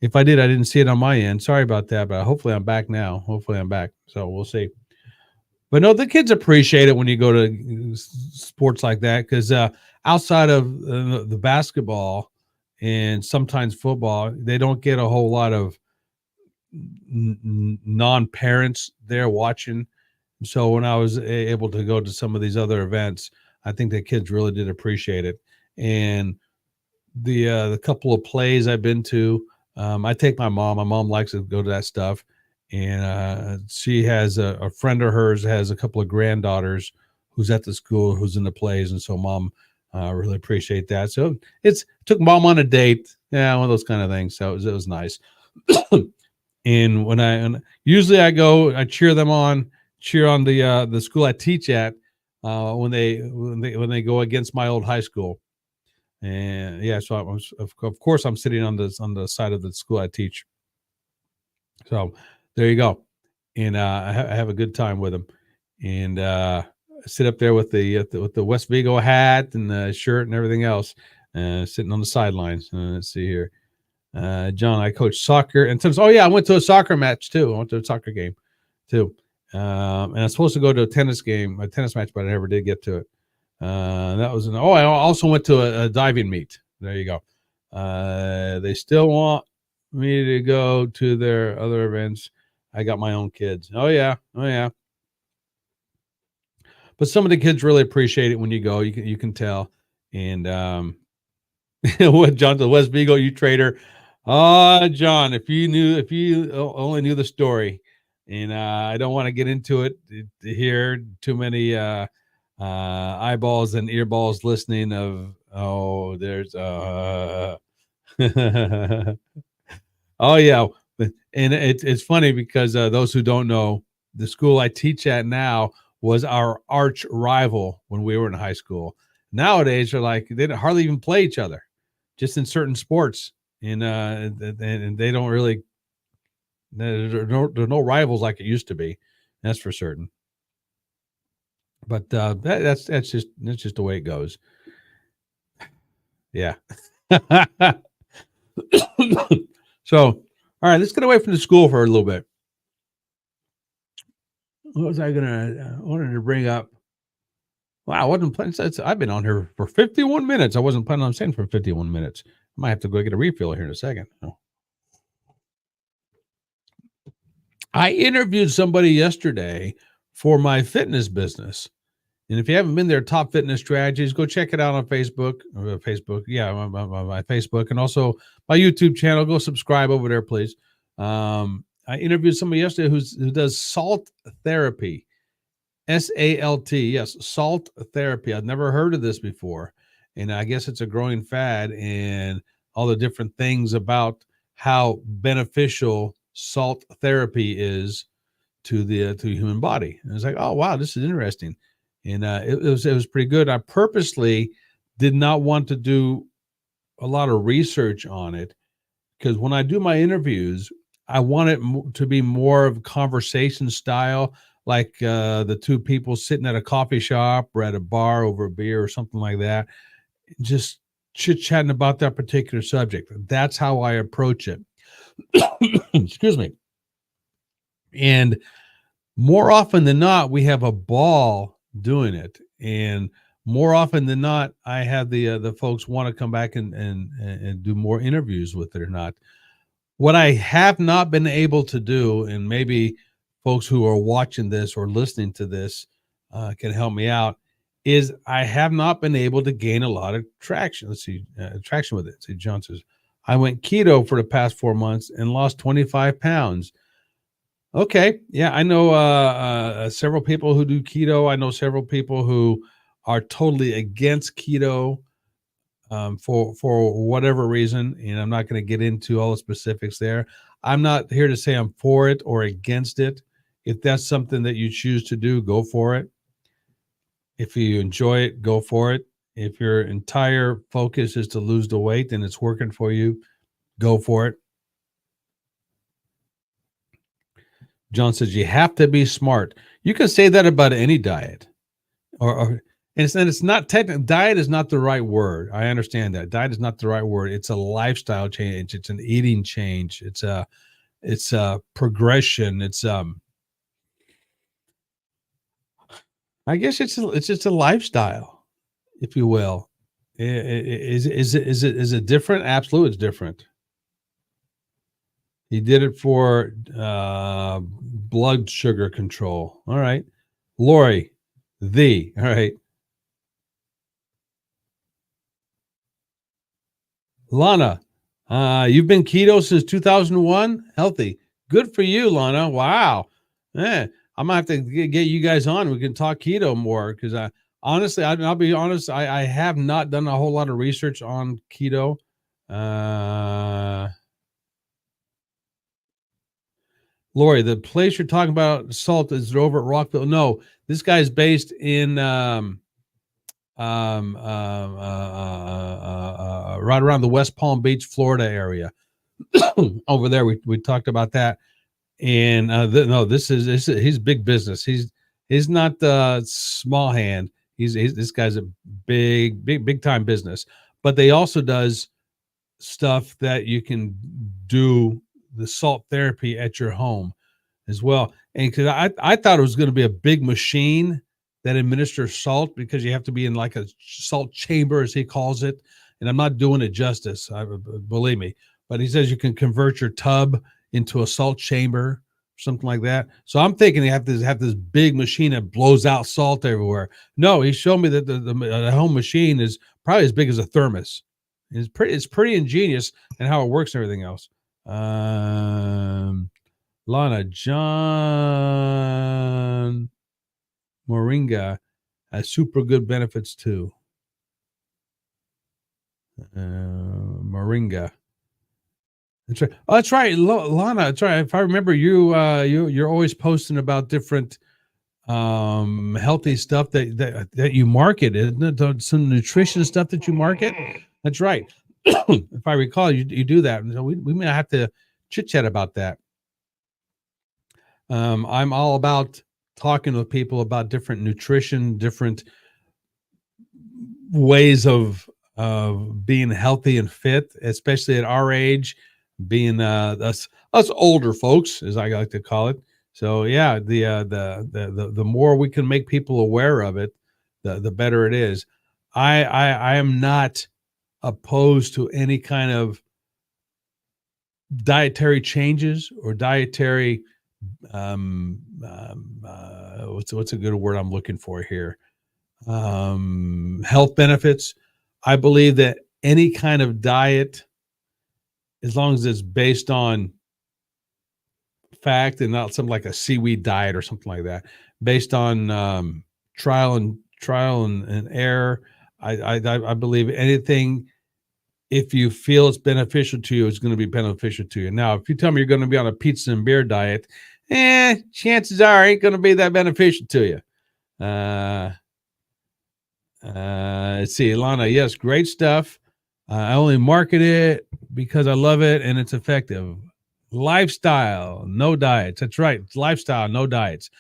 If I did, I didn't see it on my end. Sorry about that, but hopefully I'm back now. Hopefully I'm back. So we'll see. But no, the kids appreciate it when you go to sports like that, because outside of the basketball and sometimes football, they don't get a whole lot of non-parents there watching. So when I was able to go to some of these other events, I think the kids really did appreciate it. And the couple of plays I've been to, I take my mom. My mom likes to go to that stuff. And she has a friend of hers has a couple of granddaughters who's at the school, who's in the plays. And so mom really appreciate that. So took mom on a date. Yeah, one of those kind of things. So it was nice. And when usually I go, I cheer on the school I teach at when they go against my old high school. And yeah, so of course I'm sitting on the side of the school I teach. So there you go. And I have a good time with them. And I sit up there with the West Vigo hat and the shirt and everything else, sitting on the sidelines. Let's see here. John, I coach soccer. And Tim's, oh yeah, I went to a soccer match too. I went to a soccer game too. And I'm supposed to go to a tennis match, but I never did get to it. I also went to a diving meet. There you go. They still want me to go to their other events. I got my own kids. Oh yeah. Oh yeah. But some of the kids really appreciate it when you go. You can tell. And what John the West Beagle, you traitor. John, if you only knew the story, and I don't want to get into it here. Too many eyeballs and earballs listening. Of there's oh yeah, and it's funny because those who don't know, the school I teach at now was our arch rival when we were in high school. Nowadays, they're like they hardly even play each other, just in certain sports, and they don't really. There's no rivals like it used to be. That's for certain. But that's just the way it goes. Yeah. So, all right, let's get away from the school for a little bit. What was I gonna? I wanted to bring up. Wow, I wasn't planning. I've been on here for 51 minutes. I wasn't planning on staying for 51 minutes. I might have to go get a refill here in a second. I interviewed somebody yesterday for my fitness business. And if you haven't been there, Top Fitness Strategies, go check it out on Facebook. Yeah, my Facebook, and also my YouTube channel. Go subscribe over there, please. I interviewed somebody yesterday who does salt therapy, SALT. Yes, salt therapy. I've never heard of this before, and I guess it's a growing fad, and all the different things about how beneficial salt therapy is to the human body. And it's like, oh wow, this is interesting. And it was pretty good. I purposely did not want to do a lot of research on it because when I do my interviews, I want it to be more of conversation style, like the two people sitting at a coffee shop or at a bar over a beer or something like that, just chit-chatting about that particular subject. That's how I approach it. Excuse me. And more often than not, we have a ball doing it, and more often than not, I have the folks want to come back and do more interviews with it or not. What I have not been able to do, and maybe folks who are watching this or listening to this can help me out, is I have not been able to gain a lot of traction. Let's see, traction with it. See, John says, I went keto for the past 4 months and lost 25 pounds. Okay. Yeah, I know several people who do keto. I know several people who are totally against keto for whatever reason, and I'm not going to get into all the specifics there. I'm not here to say I'm for it or against it. If that's something that you choose to do, go for it. If you enjoy it, go for it. If your entire focus is to lose the weight and it's working for you, go for it. John says you have to be smart. You can say that about any diet, or and it's not technical. Diet is not the right word. I understand that diet is not the right word. It's a lifestyle change. It's an eating change. It's a progression. I guess it's just a lifestyle, if you will. Is it different? Absolutely, it's different. He did it for blood sugar control. All right. Lori, all right. Lana, you've been keto since 2001? Healthy. Good for you, Lana. Wow. Yeah, I'm going to have to get you guys on. We can talk keto more because honestly, I'll be honest, I have not done a whole lot of research on keto. Lori, the place you're talking about, salt, is over at Rockville. No, this guy's based in right around the West Palm Beach, Florida area. Over there, we talked about that, and no, he's big business. He's not small hand. He's this guy's a big time business. But they also does stuff that you can do the salt therapy at your home as well. And because I thought it was going to be a big machine that administers salt because you have to be in like a salt chamber, as he calls it. and I'm not doing it justice, believe me. But he says you can convert your tub into a salt chamber, something like that. So I'm thinking you have to have this big machine that blows out salt everywhere. No, he showed me that the home machine is probably as big as a thermos. It's pretty ingenious and how it works and everything else. Lana John Moringa has super good benefits too. Moringa. That's right. Oh, that's right, Lana. That's right. If I remember, you're always posting about different healthy stuff that you market, isn't it? Some nutrition stuff that you market. That's right. If I recall, you do that. So we may have to chit chat about that. I'm all about talking with people about different nutrition, different ways of being healthy and fit, especially at our age, being us older folks, as I like to call it. So yeah, the more we can make people aware of it, the better it is. I am not opposed to any kind of dietary changes or dietary what's a good word I'm looking for here? Health benefits. I believe that any kind of diet, as long as it's based on fact and not something like a seaweed diet or something like that, based on trial and error. I believe anything, if you feel it's beneficial to you, it's going to be beneficial to you. Now, if you tell me you're going to be on a pizza and beer diet, chances are it ain't going to be that beneficial to you. Let's see, Ilana. Yes, great stuff. I only market it because I love it and it's effective. Lifestyle, no diets. That's right. It's lifestyle, no diets.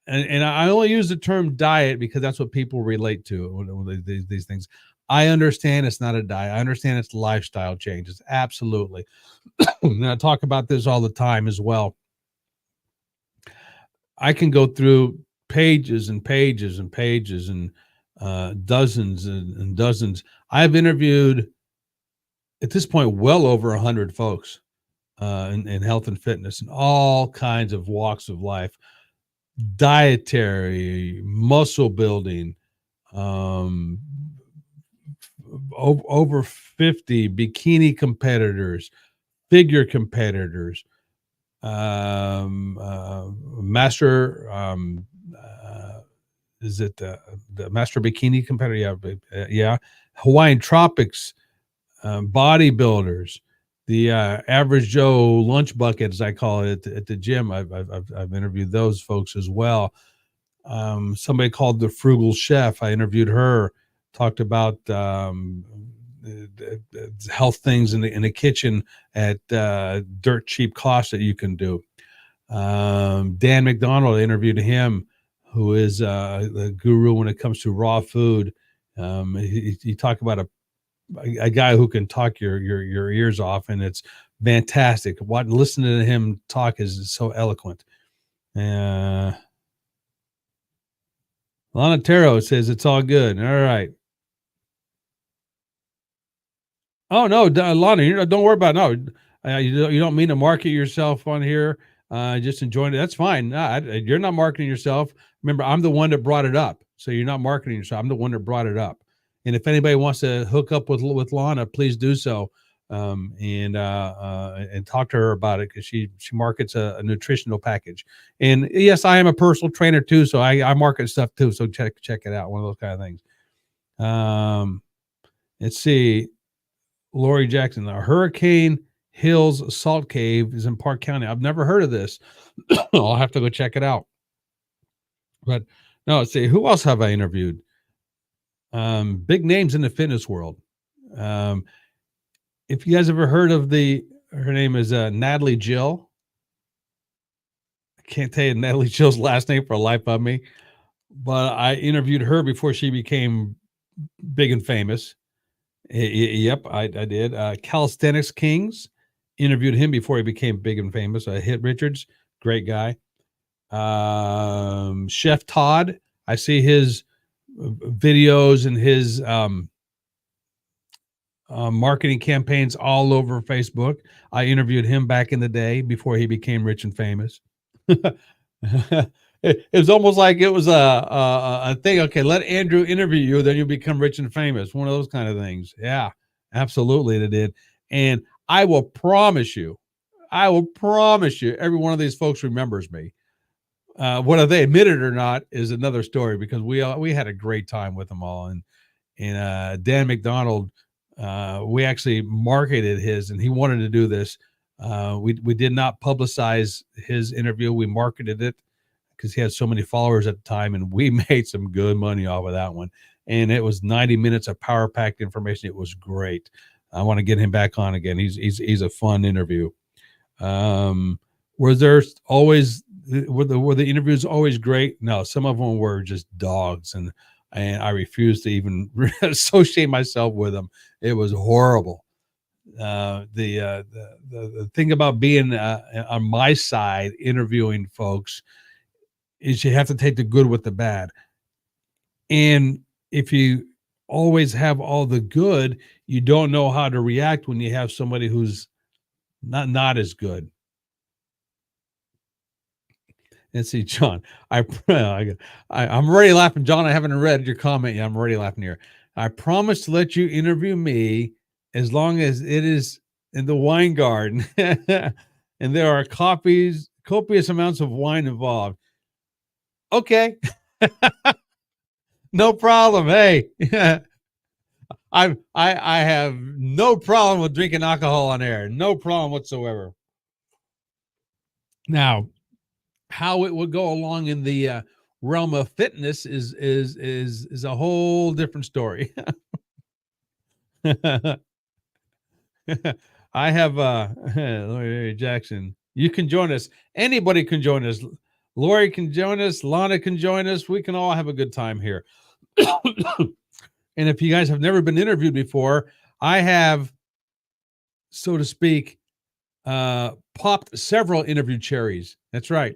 And I only use the term diet because that's what people relate to, these things. I understand it's not a diet. I understand it's lifestyle changes. Absolutely. And I talk about this all the time as well. I can go through pages and pages and pages and dozens and dozens. I've interviewed at this point well over 100 folks in health and fitness and all kinds of walks of life, dietary, muscle building, over 50 bikini competitors, figure competitors, master is it the master bikini competitor? Yeah, Hawaiian Tropics, bodybuilders, the average Joe lunch bucket, as I call it, at the gym. I've interviewed those folks as well. Somebody called the Frugal Chef. I interviewed her. Talked about health things in the kitchen at dirt cheap cost that you can do. Dan McDonald, I interviewed him, who is the guru when it comes to raw food. He talked about a guy who can talk your ears off, and it's fantastic. Listening to him talk is so eloquent. Lana Taro says it's all good. All right. Oh no, Lana, don't worry about it. No, you don't mean to market yourself on here. Just enjoying it. That's fine. You're not marketing yourself. Remember, I'm the one that brought it up. So you're not marketing yourself. I'm the one that brought it up. And if anybody wants to hook up with Lana, please do so. And talk to her about it, because she markets a nutritional package. And yes, I am a personal trainer too, so I market stuff too. So check it out. One of those kind of things. Let's see. Lori Jackson, the Hurricane Hills Salt Cave is in Park County. I've never heard of this. I'll have to go check it out. But no, let's see. Who else have I interviewed? Big names in the fitness world. If you guys ever heard of her name is Natalie Jill. I can't tell you Natalie Jill's last name for the life of me, but I interviewed her before she became big and famous. Yep, I did. Calisthenics Kings, interviewed him before he became big and famous. Hit Richards, great guy. Chef Todd, I see his videos and his marketing campaigns all over Facebook. I interviewed him back in the day before he became rich and famous. It was almost like it was a thing. Okay, let Andrew interview you, then you become rich and famous. One of those kind of things. Yeah, absolutely, it did. And I will promise you, every one of these folks remembers me. Whether they admit it or not is another story, because we had a great time with them all. And Dan McDonald, we actually marketed his, and he wanted to do this. We did not publicize his interview. We marketed it because he had so many followers at the time, and we made some good money off of that one. And it was 90 minutes of power packed information. It was great. I want to get him back on again. He's a fun interview. Were the interviews always great? No, some of them were just dogs, and I refused to even associate myself with them. It was horrible. The thing about being on my side interviewing folks is you have to take the good with the bad. And if you always have all the good, you don't know how to react when you have somebody who's not as good. Let's see, John. I'm already laughing, John. I haven't read your comment yet. I'm already laughing here. I promise to let you interview me as long as it is in the wine garden, and there are copious amounts of wine involved. Okay. No problem. Hey, I have no problem with drinking alcohol on air. No problem whatsoever. Now, how it would go along in the realm of fitness is a whole different story. I have Lori Jackson. You can join us. Anybody can join us. Lori can join us. Lana can join us. We can all have a good time here. And if you guys have never been interviewed before, I have, so to speak, popped several interview cherries. That's right.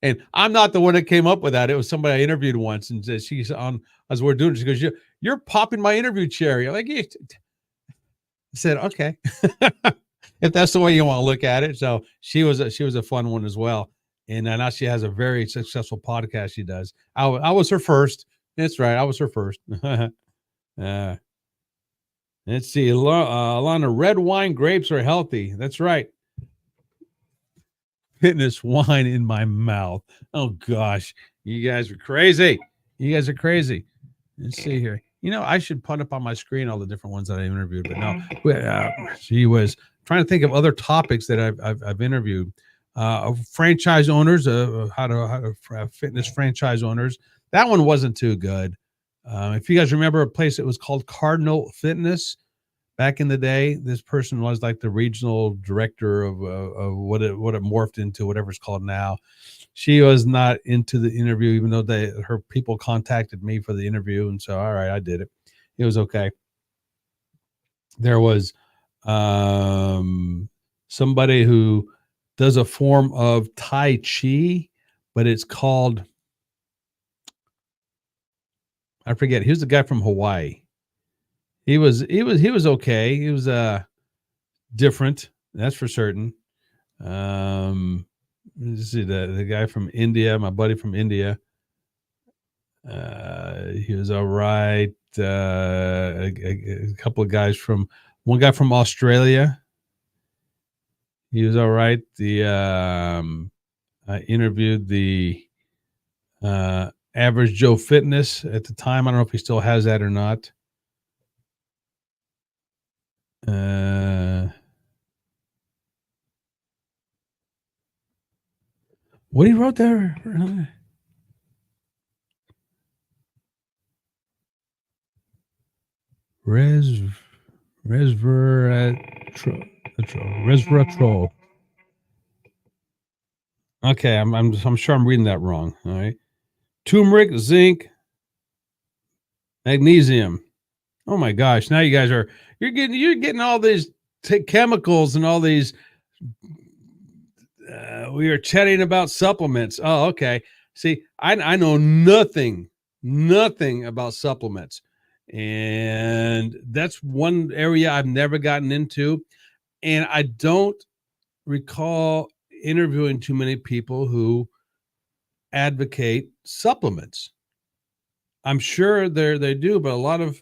And I'm not the one that came up with that. It was somebody I interviewed once, and she's on as we're doing it. She goes, you're popping my interview cherry. I'm like, yeah. I said, okay. If that's the way you want to look at it. So she was a fun one as well. And now she has a very successful podcast she does. I was her first. That's right. I was her first. Let's see. Alana, red wine grapes are healthy. That's right. Fitness wine in my mouth. Oh gosh, you guys are crazy. You guys are crazy. Let's see here. I should put up on my screen all the different ones that I interviewed, but no. She was trying to think of other topics that I've interviewed. Franchise owners, how to fitness franchise owners. That one wasn't too good. If you guys remember a place that was called Cardinal Fitness. Back in the day, this person was like the regional director of what it morphed into, whatever it's called now. She was not into the interview, even though her people contacted me for the interview, and so all right, I did it. It was okay. There was somebody who does a form of Tai Chi, but it's called, I forget. He was the guy from Hawaii. He was okay. He was different, that's for certain. Let's see, the guy from India, my buddy from India. He was all right. A couple of guys one guy from Australia. He was all right. I interviewed the Average Joe Fitness at the time. I don't know if he still has that or not. What he wrote there? Resveratrol. Okay, I'm sure I'm reading that wrong. All right. Turmeric, zinc, magnesium. Oh my gosh! Now you guys you're getting all these chemicals and all these. We are chatting about supplements. Oh, okay. See, I know nothing about supplements. And that's one area I've never gotten into. And I don't recall interviewing too many people who advocate supplements. I'm sure they do, but a lot of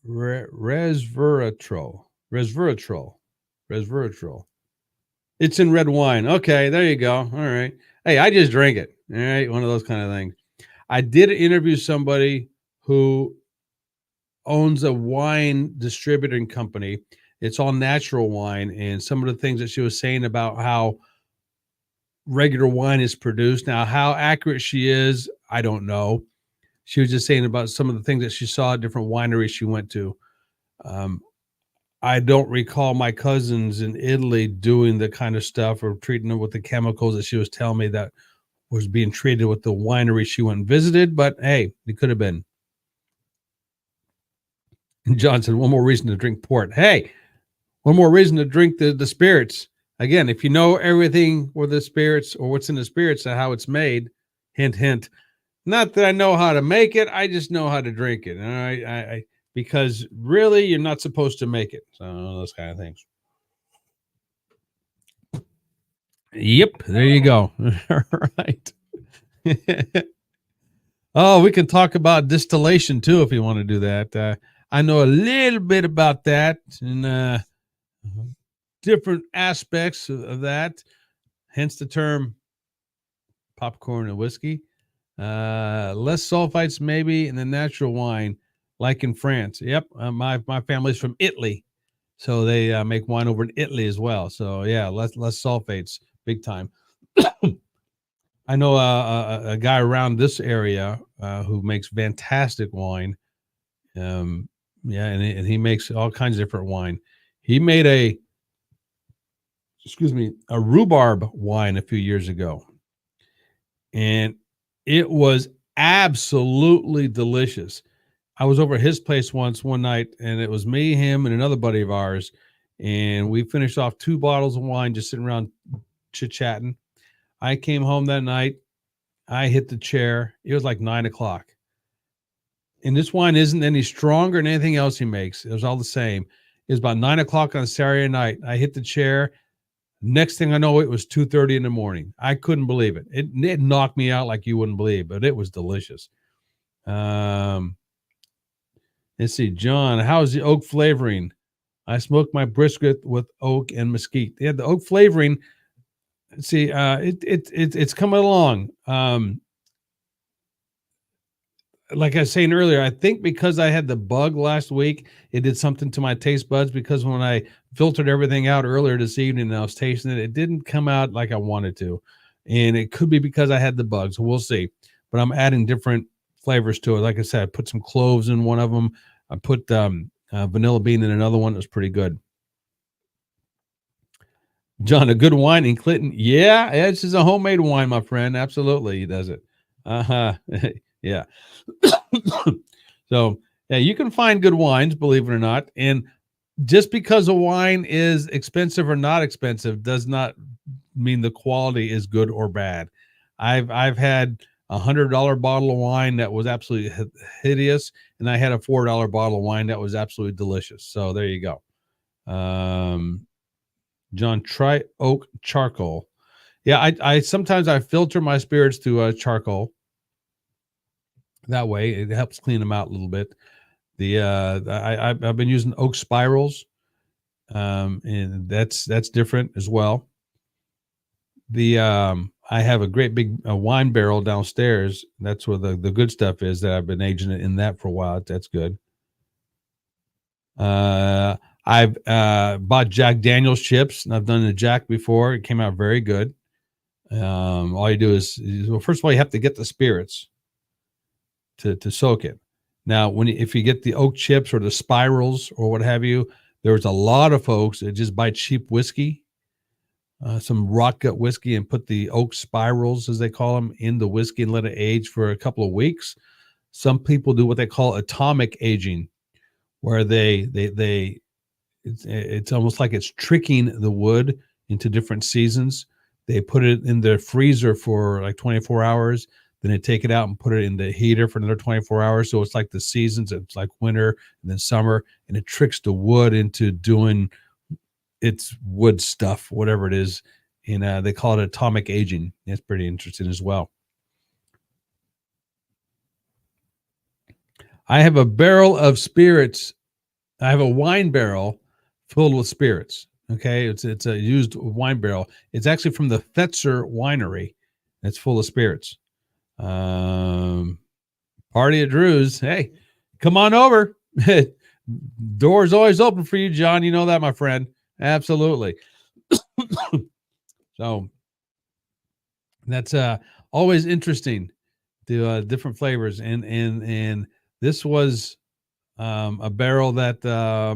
resveratrol. It's in red wine. Okay, there you go. All right. Hey, I just drink it. All right, one of those kind of things. I did interview somebody who owns a wine distributing company. It's all natural wine, and some of the things that she was saying about how regular wine is produced. Now, how accurate she is, I don't know. She was just saying about some of the things that she saw at different wineries she went to. I don't recall my cousins in Italy doing the kind of stuff or treating them with the chemicals that she was telling me that was being treated with the winery she went and visited. But hey, it could have been. And John said, one more reason to drink port. Hey, one more reason to drink the spirits. Again, if you know everything with the spirits or what's in the spirits and how it's made, hint, hint. Not that I know how to make it, I just know how to drink it. All right, because really, you're not supposed to make it. So those kind of things. Yep, there you go. All right. Oh, we can talk about distillation too if you want to do that. I know a little bit about that and different aspects of that, hence the term popcorn and whiskey. Less sulfites maybe in the natural wine, like in France. Yep, my family's from Italy, so they make wine over in Italy as well. So yeah, less sulfates, big time. I know a guy around this area who makes fantastic wine. Yeah, and he makes all kinds of different wine. He made a rhubarb wine a few years ago, and it was absolutely delicious. I was over at his place one night, and it was me, him, and another buddy of ours, and we finished off 2 bottles of wine just sitting around chit-chatting. I came home that night. I hit the chair. It was like 9:00. And this wine isn't any stronger than anything else he makes. It was all the same. It was about 9:00 on Saturday night. I hit the chair. Next thing I know, it was 2:30 in the morning. I couldn't believe it. It knocked me out like you wouldn't believe, but it was delicious. Let's see, John, how's the oak flavoring? I smoked my brisket with oak and mesquite. Yeah, the oak flavoring. See, it's coming along. Like I was saying earlier, I think because I had the bug last week, it did something to my taste buds because when I filtered everything out earlier this evening and I was tasting it, it didn't come out like I wanted to. And it could be because I had the bugs. We'll see. But I'm adding different flavors to it. Like I said, I put some cloves in one of them. I put vanilla bean in another one. It was pretty good. John, a good wine in Clinton. Yeah, this is a homemade wine, my friend. Absolutely, he does it. Uh-huh. Yeah. So, yeah, you can find good wines, believe it or not. And just because a wine is expensive or not expensive does not mean the quality is good or bad. I've had $100 bottle of wine that was absolutely hideous, and I had a $4 bottle of wine that was absolutely delicious. So there you go. John, try oak charcoal. Yeah, I sometimes I filter my spirits through charcoal. That way, it helps clean them out a little bit. I've been using oak spirals, and that's different as well. I have a great big wine barrel downstairs. That's where the good stuff is. That I've been aging it in that for a while. That's good. I've bought Jack Daniel's chips, and I've done the Jack before. It came out very good. All you do is well, first of all, you have to get the spirits to soak it. Now, if you get the oak chips or the spirals or what have you, there's a lot of folks that just buy cheap whiskey, some rot gut whiskey, and put the oak spirals, as they call them, in the whiskey and let it age for a couple of weeks. Some people do what they call atomic aging, where it's almost like it's tricking the wood into different seasons. They put it in their freezer for like 24 hours. Then they take it out and put it in the heater for another 24 hours. So it's like the seasons. It's like winter and then summer, and it tricks the wood into doing its wood stuff, whatever it is. And they call it atomic aging. That's pretty interesting as well. I have a barrel of spirits. I have a wine barrel filled with spirits. Okay, it's a used wine barrel. It's actually from the Fetzer Winery. It's full of spirits. Party at Drew's. Hey, come on over. Door's always open for you, John. You know that, my friend. Absolutely. So that's always interesting. The different flavors, and this was a barrel that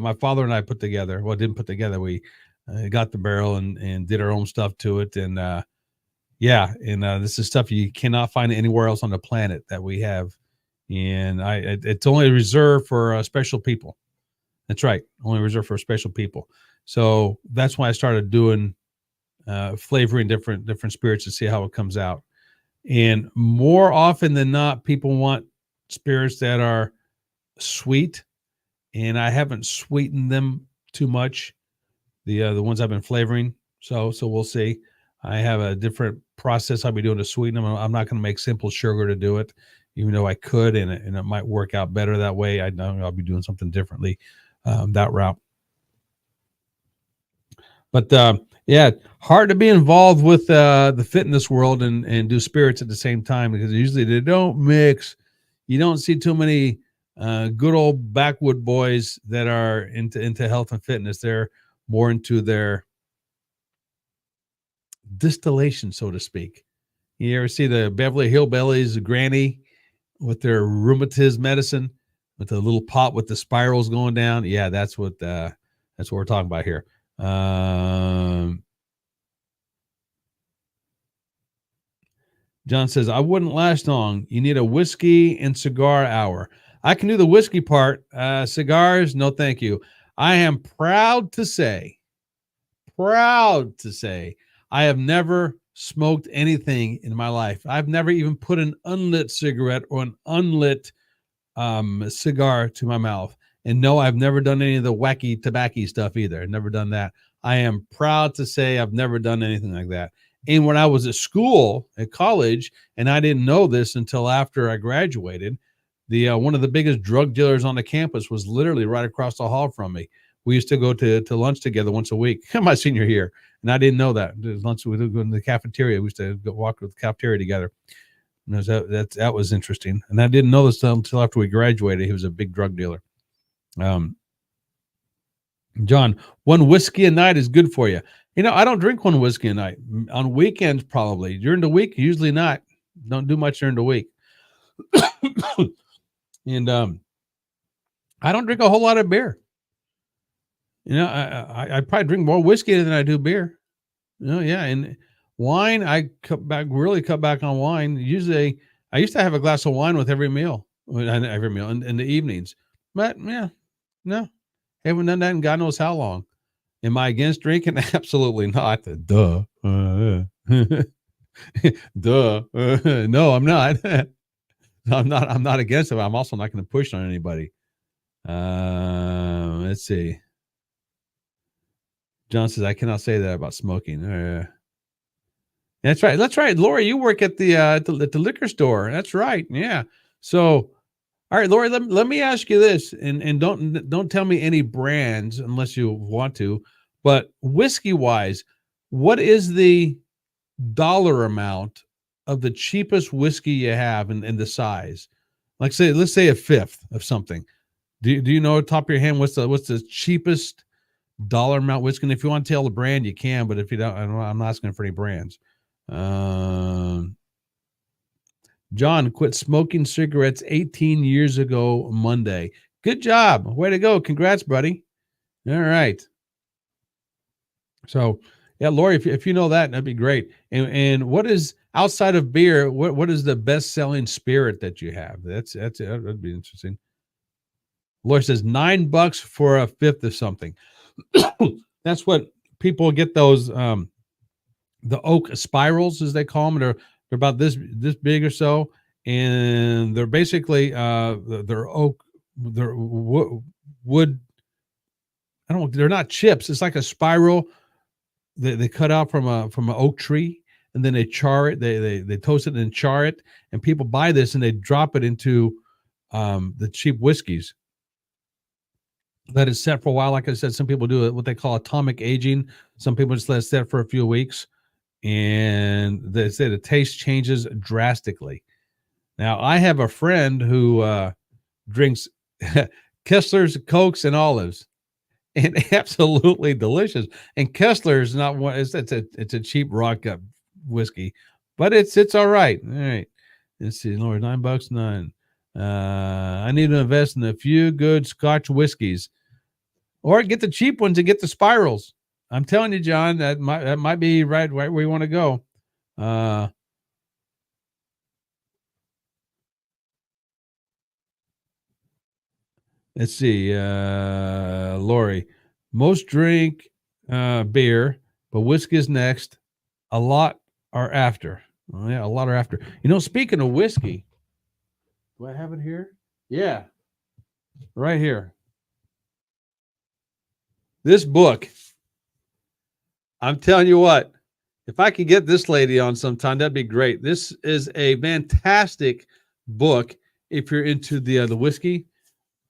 my father and I put together. Well, didn't put together. We got the barrel and did our own stuff to it, and this is stuff you cannot find anywhere else on the planet that we have, and it's only reserved for special people. That's right, only reserved for special people. So that's why I started doing flavoring different spirits to see how it comes out. And more often than not, people want spirits that are sweet, and I haven't sweetened them too much. The ones I've been flavoring, so we'll see. I have a different process I'll be doing to sweeten them. I'm not going to make simple sugar to do it, even though I could, and it might work out better that way. I know I'll be doing something differently that route. But hard to be involved with the fitness world and do spirits at the same time, because usually they don't mix. You don't see too many good old backwood boys that are into health and fitness. They're more into their distillation, so to speak. You ever see the Beverly Hillbillies granny with their rheumatism medicine with the little pot with the spirals going down? Yeah, that's what we're talking about here. John says, I wouldn't last long. You need a whiskey and cigar hour. I can do the whiskey part. Cigars, no thank you. I am proud to say, I have never smoked anything in my life. I've never even put an unlit cigarette or an unlit cigar to my mouth. And no, I've never done any of the wacky tobacco stuff either. I've never done that. I am proud to say I've never done anything like that. And when I was at school, at college, and I didn't know this until after I graduated, the one of the biggest drug dealers on the campus was literally right across the hall from me. We used to go to lunch together once a week my senior year, and I didn't know that. Lunch, we would go in the cafeteria. We used to go walk to the cafeteria together. And that was interesting. And I didn't know this until after we graduated. He was a big drug dealer. John, one whiskey a night is good for you. You know, I don't drink one whiskey a night. On weekends, probably. During the week, usually not. Don't do much during the week. And I don't drink a whole lot of beer. You know, I probably drink more whiskey than I do beer. You know, yeah. And wine, I really cut back on wine. Usually, I used to have a glass of wine with every meal in the evenings. But yeah, no, haven't done that in God knows how long. Am I against drinking? Absolutely not. Duh. Duh. No, I'm not. I'm not against it. I'm also not going to push on anybody. Let's see. John says, I cannot say that about smoking. That's right. That's right. Lori, you work at the liquor store. That's right. Yeah. So, all right, Lori, let me ask you this, and don't tell me any brands unless you want to, but whiskey wise, what is the dollar amount of the cheapest whiskey you have in the size? Like let's say a fifth of something. Do you know at the top of your hand what's the cheapest dollar amount whiskey? And if you want to tell the brand, you can, but if you don't, I'm not asking for any brands. John quit smoking cigarettes 18 years ago Monday. Good job. Way to go. Congrats, buddy. All right. So, yeah, Lori, if you know that, that'd be great. And what is, outside of beer, what is the best-selling spirit that you have? That'd be interesting. Lori says $9 for a fifth of something. That's what people get those the oak spirals, as they call them. They're about this big or so, and they're basically they're oak, they're wood. I don't. They're not chips. It's like a spiral. They cut out from an oak tree, and then they char it. They toast it and char it, and people buy this and they drop it into the cheap whiskeys. Let it set for a while. Like I said, some people do it what they call atomic aging. Some people just let it set for a few weeks, and they say the taste changes drastically. Now, I have a friend who drinks Kessler's, Cokes, and Olives, and absolutely delicious. And Kessler's not one; it's a cheap rock whiskey, but it's all right. All right, let's see, Lord, $9, nine. I need to invest in a few good Scotch whiskeys, or get the cheap ones and get the spirals. I'm telling you, John, that might be right where you want to go. Let's see, Lori. Most drink beer, but whiskey is next. A lot are after. Oh, yeah, a lot are after. Speaking of whiskey, do I have it here? Yeah, right here. This book, I'm telling you what, if I could get this lady on sometime, that'd be great. This is a fantastic book if you're into the whiskey.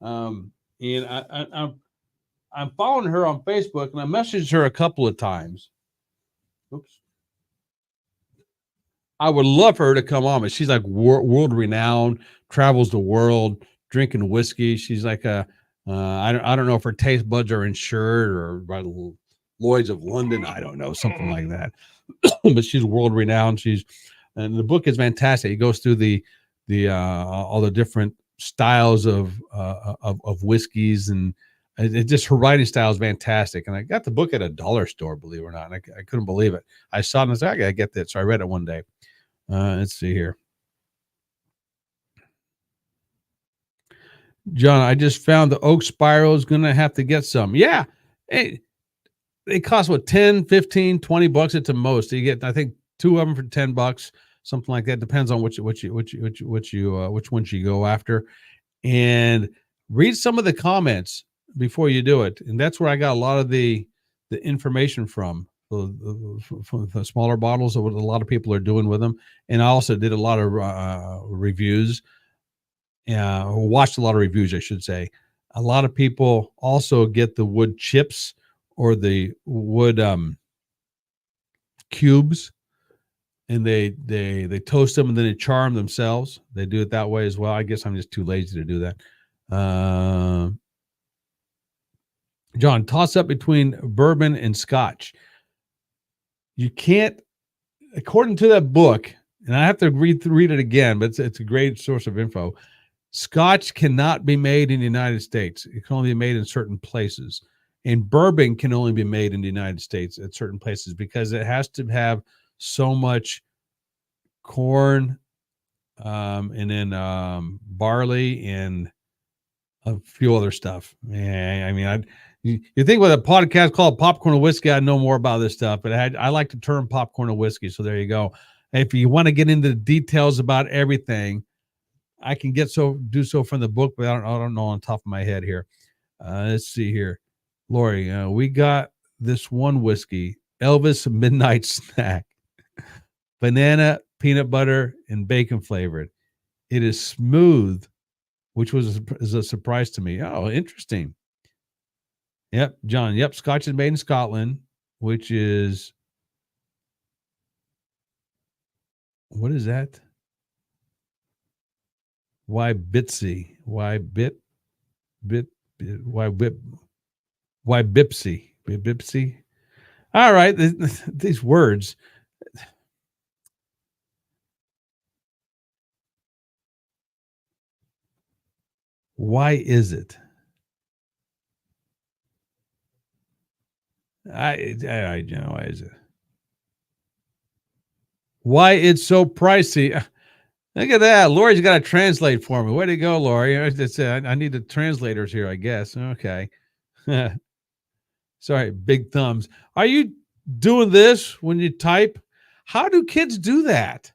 And I'm following her on Facebook, and I messaged her a couple of times. Oops. I would love for her to come on, but she's like world renowned, travels the world, drinking whiskey. She's like I don't know if her taste buds are insured or by Lloyd's of London. I don't know, something like that. But she's world renowned. And the book is fantastic. It goes through the all the different styles of whiskeys, and it just, her writing style is fantastic. And I got the book at a dollar store, believe it or not. And I couldn't believe it. I saw it and I said, I gotta get that. So I read it one day. Let's see here. John, I just found the oak spiral is going to have to get some. Yeah. Hey, they cost what, 10, 15, 20 bucks at the most. You get, I think, two of them for $10, something like that. Depends on which ones you go after. And read some of the comments before you do it. And that's where I got a lot of the information from the smaller bottles of what a lot of people are doing with them. And I also did a lot of reviews. Watched a lot of reviews, I should say. A lot of people also get the wood chips or the wood cubes, and they toast them and then they char them themselves. They do it that way as well. I guess I'm just too lazy to do that. John, toss up between bourbon and Scotch. You can't, according to that book, and I have to read it again, but it's a great source of info. Scotch cannot be made in the United States. It can only be made in certain places. And bourbon can only be made in the United States at certain places because it has to have so much corn, and then barley and a few other stuff. I mean, you think with a podcast called Popcorn and Whiskey, I know more about this stuff, but I like the term popcorn and whiskey. So there you go. If you want to get into the details about everything, I can do so from the book, but I don't know on top of my head here. Let's see here. Lori, we got this one whiskey, Elvis Midnight Snack, banana, peanut butter, and bacon flavored. It is smooth, which is a surprise to me. Oh, interesting. Yep, John. Yep, Scotch is made in Scotland, which is, what is that? Why Bitsy? Why Bipsy? Bipsy? All right, these words. Why is it? I why is it? Why it's so pricey? Look at that. Lori's got to translate for me. Way to go, Lori. I need the translators here, I guess. Okay. Sorry, big thumbs. Are you doing this when you type? How do kids do that?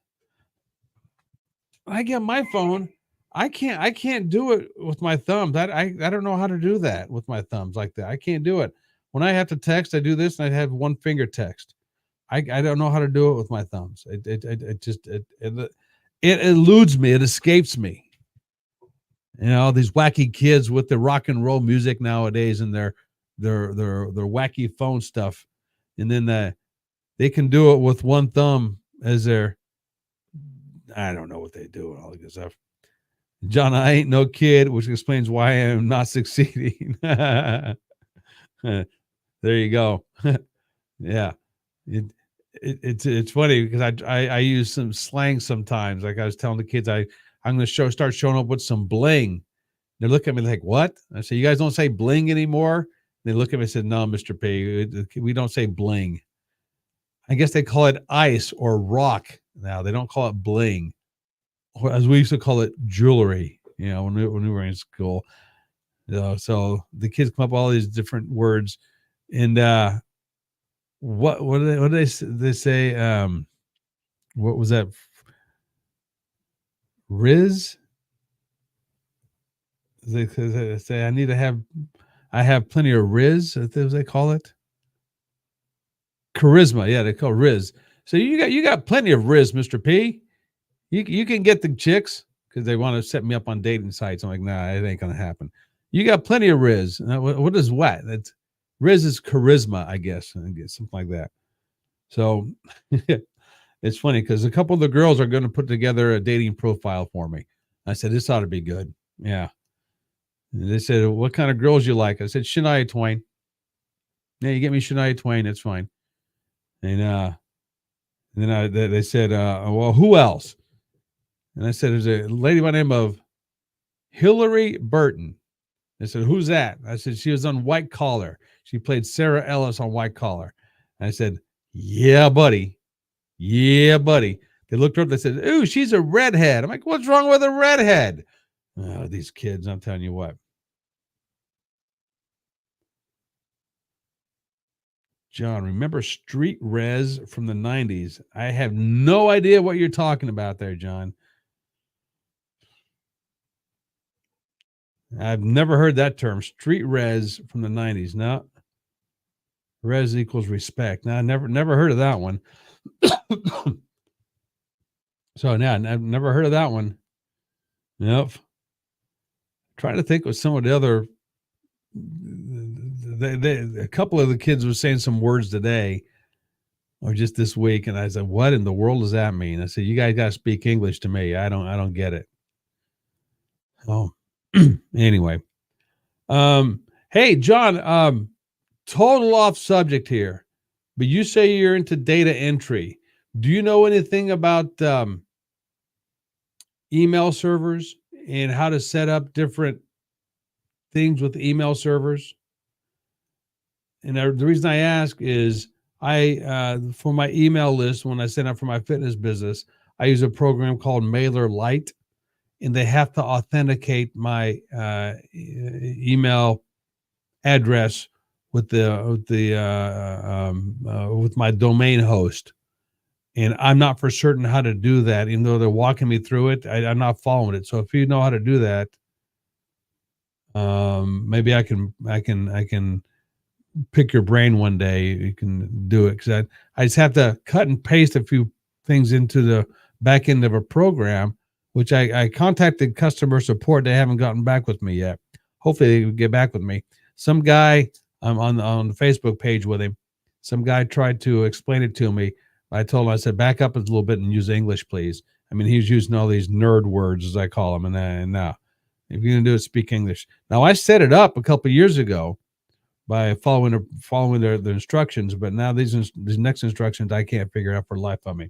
I get my phone. I can't do it with my thumbs. I don't know how to do that with my thumbs like that. I can't do it. When I have to text, I do this and I have one finger text. I don't know how to do it with my thumbs. It just it eludes me. It escapes me. You know, these wacky kids with the rock and roll music nowadays and their wacky phone stuff. And then they can do it with one thumb as their I don't know what they do and all that good stuff. John, I ain't no kid, which explains why I am not succeeding. There you go. Yeah. It's funny because I use some slang sometimes. Like I was telling the kids, I'm going to start showing up with some bling. They look at me like, what? I say, you guys don't say bling anymore? They look at me and said, no, Mr. P, we don't say bling. I guess they call it ice or rock now. They don't call it bling, or as we used to call it, jewelry. You know, when we were in school. You know, so the kids come up with all these different words, and what do they say? What was that? Riz? They say I have plenty of Riz, as they call it. Charisma, yeah, they call Riz. So you got plenty of Riz, Mr. P. You can get the chicks because they want to set me up on dating sites. I'm like, nah, it ain't gonna happen. You got plenty of Riz. What is what? That's Riz is charisma, I guess, something like that. So it's funny because a couple of the girls are going to put together a dating profile for me. I said, this ought to be good. Yeah. And they said, what kind of girls you like? I said, Shania Twain. Yeah, you get me Shania Twain, that's fine. And then they said, well, who else? And I said, there's a lady by the name of Hillary Burton. They said, who's that? I said, she was on White Collar. She played Sarah Ellis on White Collar. And I said, yeah, buddy. Yeah, buddy. They looked her up. They said, ooh, she's a redhead. I'm like, what's wrong with a redhead? Oh, these kids, I'm telling you what. John, remember Street Res from the 90s? I have no idea what you're talking about there, John. I've never heard that term. Street Res from the 90s. No. Res equals respect. Now, I never heard of that one. So, yeah, I've never heard of that one. Nope. Trying to think of some of the other. A couple of the kids were saying some words today or just this week, and I said, what in the world does that mean? I said, you guys got to speak English to me. I don't get it. Oh, anyway. Hey, John, total off subject here, but you say you're into data entry. Do you know anything about email servers and how to set up different things with email servers? And the reason I ask is for my email list, when I send out for my fitness business, I use a program called MailerLite, and they have to authenticate my email address with my domain host. And I'm not for certain how to do that, even though they're walking me through it. I'm not following it. So if you know how to do that, maybe I can pick your brain one day. You can do it because I just have to cut and paste a few things into the back end of a program, which I contacted customer support. They haven't gotten back with me yet. Hopefully they will get back with me. Some guy, I'm on the Facebook page with him. Some guy tried to explain it to me. I told him, I said, back up a little bit and use English, please. I mean, he's using all these nerd words, as I call them. And now, if you're going to do it, speak English. Now, I set it up a couple of years ago by following their instructions, but now these next instructions I can't figure out for the life of me.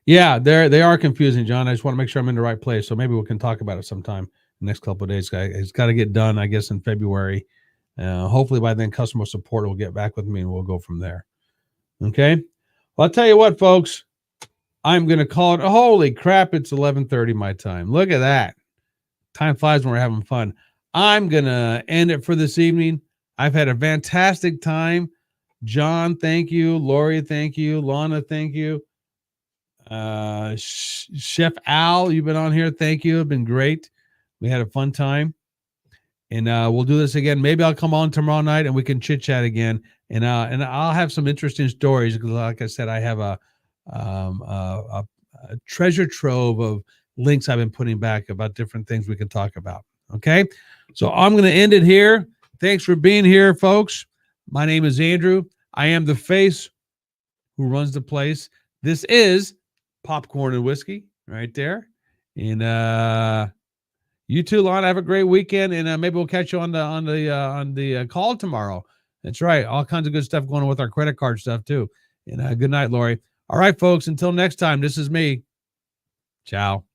Yeah, they are confusing, John. I just want to make sure I'm in the right place. So maybe we can talk about it sometime the next couple of days. It's got to get done, I guess, in February. Hopefully by then customer support will get back with me and we'll go from there. Okay. Well, I'll tell you what, folks, I'm going to call it. Holy crap. It's 11:30 my time. Look at that. Time flies when we're having fun. I'm going to end it for this evening. I've had a fantastic time. John, thank you. Lori, thank you. Lana, thank you. Chef Al, you've been on here. Thank you. It's been great. We had a fun time. And we'll do this again. Maybe I'll come on tomorrow night and we can chit chat again. And I'll have some interesting stories because, like I said, I have a treasure trove of links I've been putting back about different things we can talk about. Okay, so I'm going to end it here. Thanks for being here, folks. My name is Andrew. I am the face who runs the place. This is Popcorn and Whiskey right there. And you too, Lon. Have a great weekend, and maybe we'll catch you on the call tomorrow. That's right. All kinds of good stuff going on with our credit card stuff too. And good night, Lori. All right, folks. Until next time, this is me. Ciao.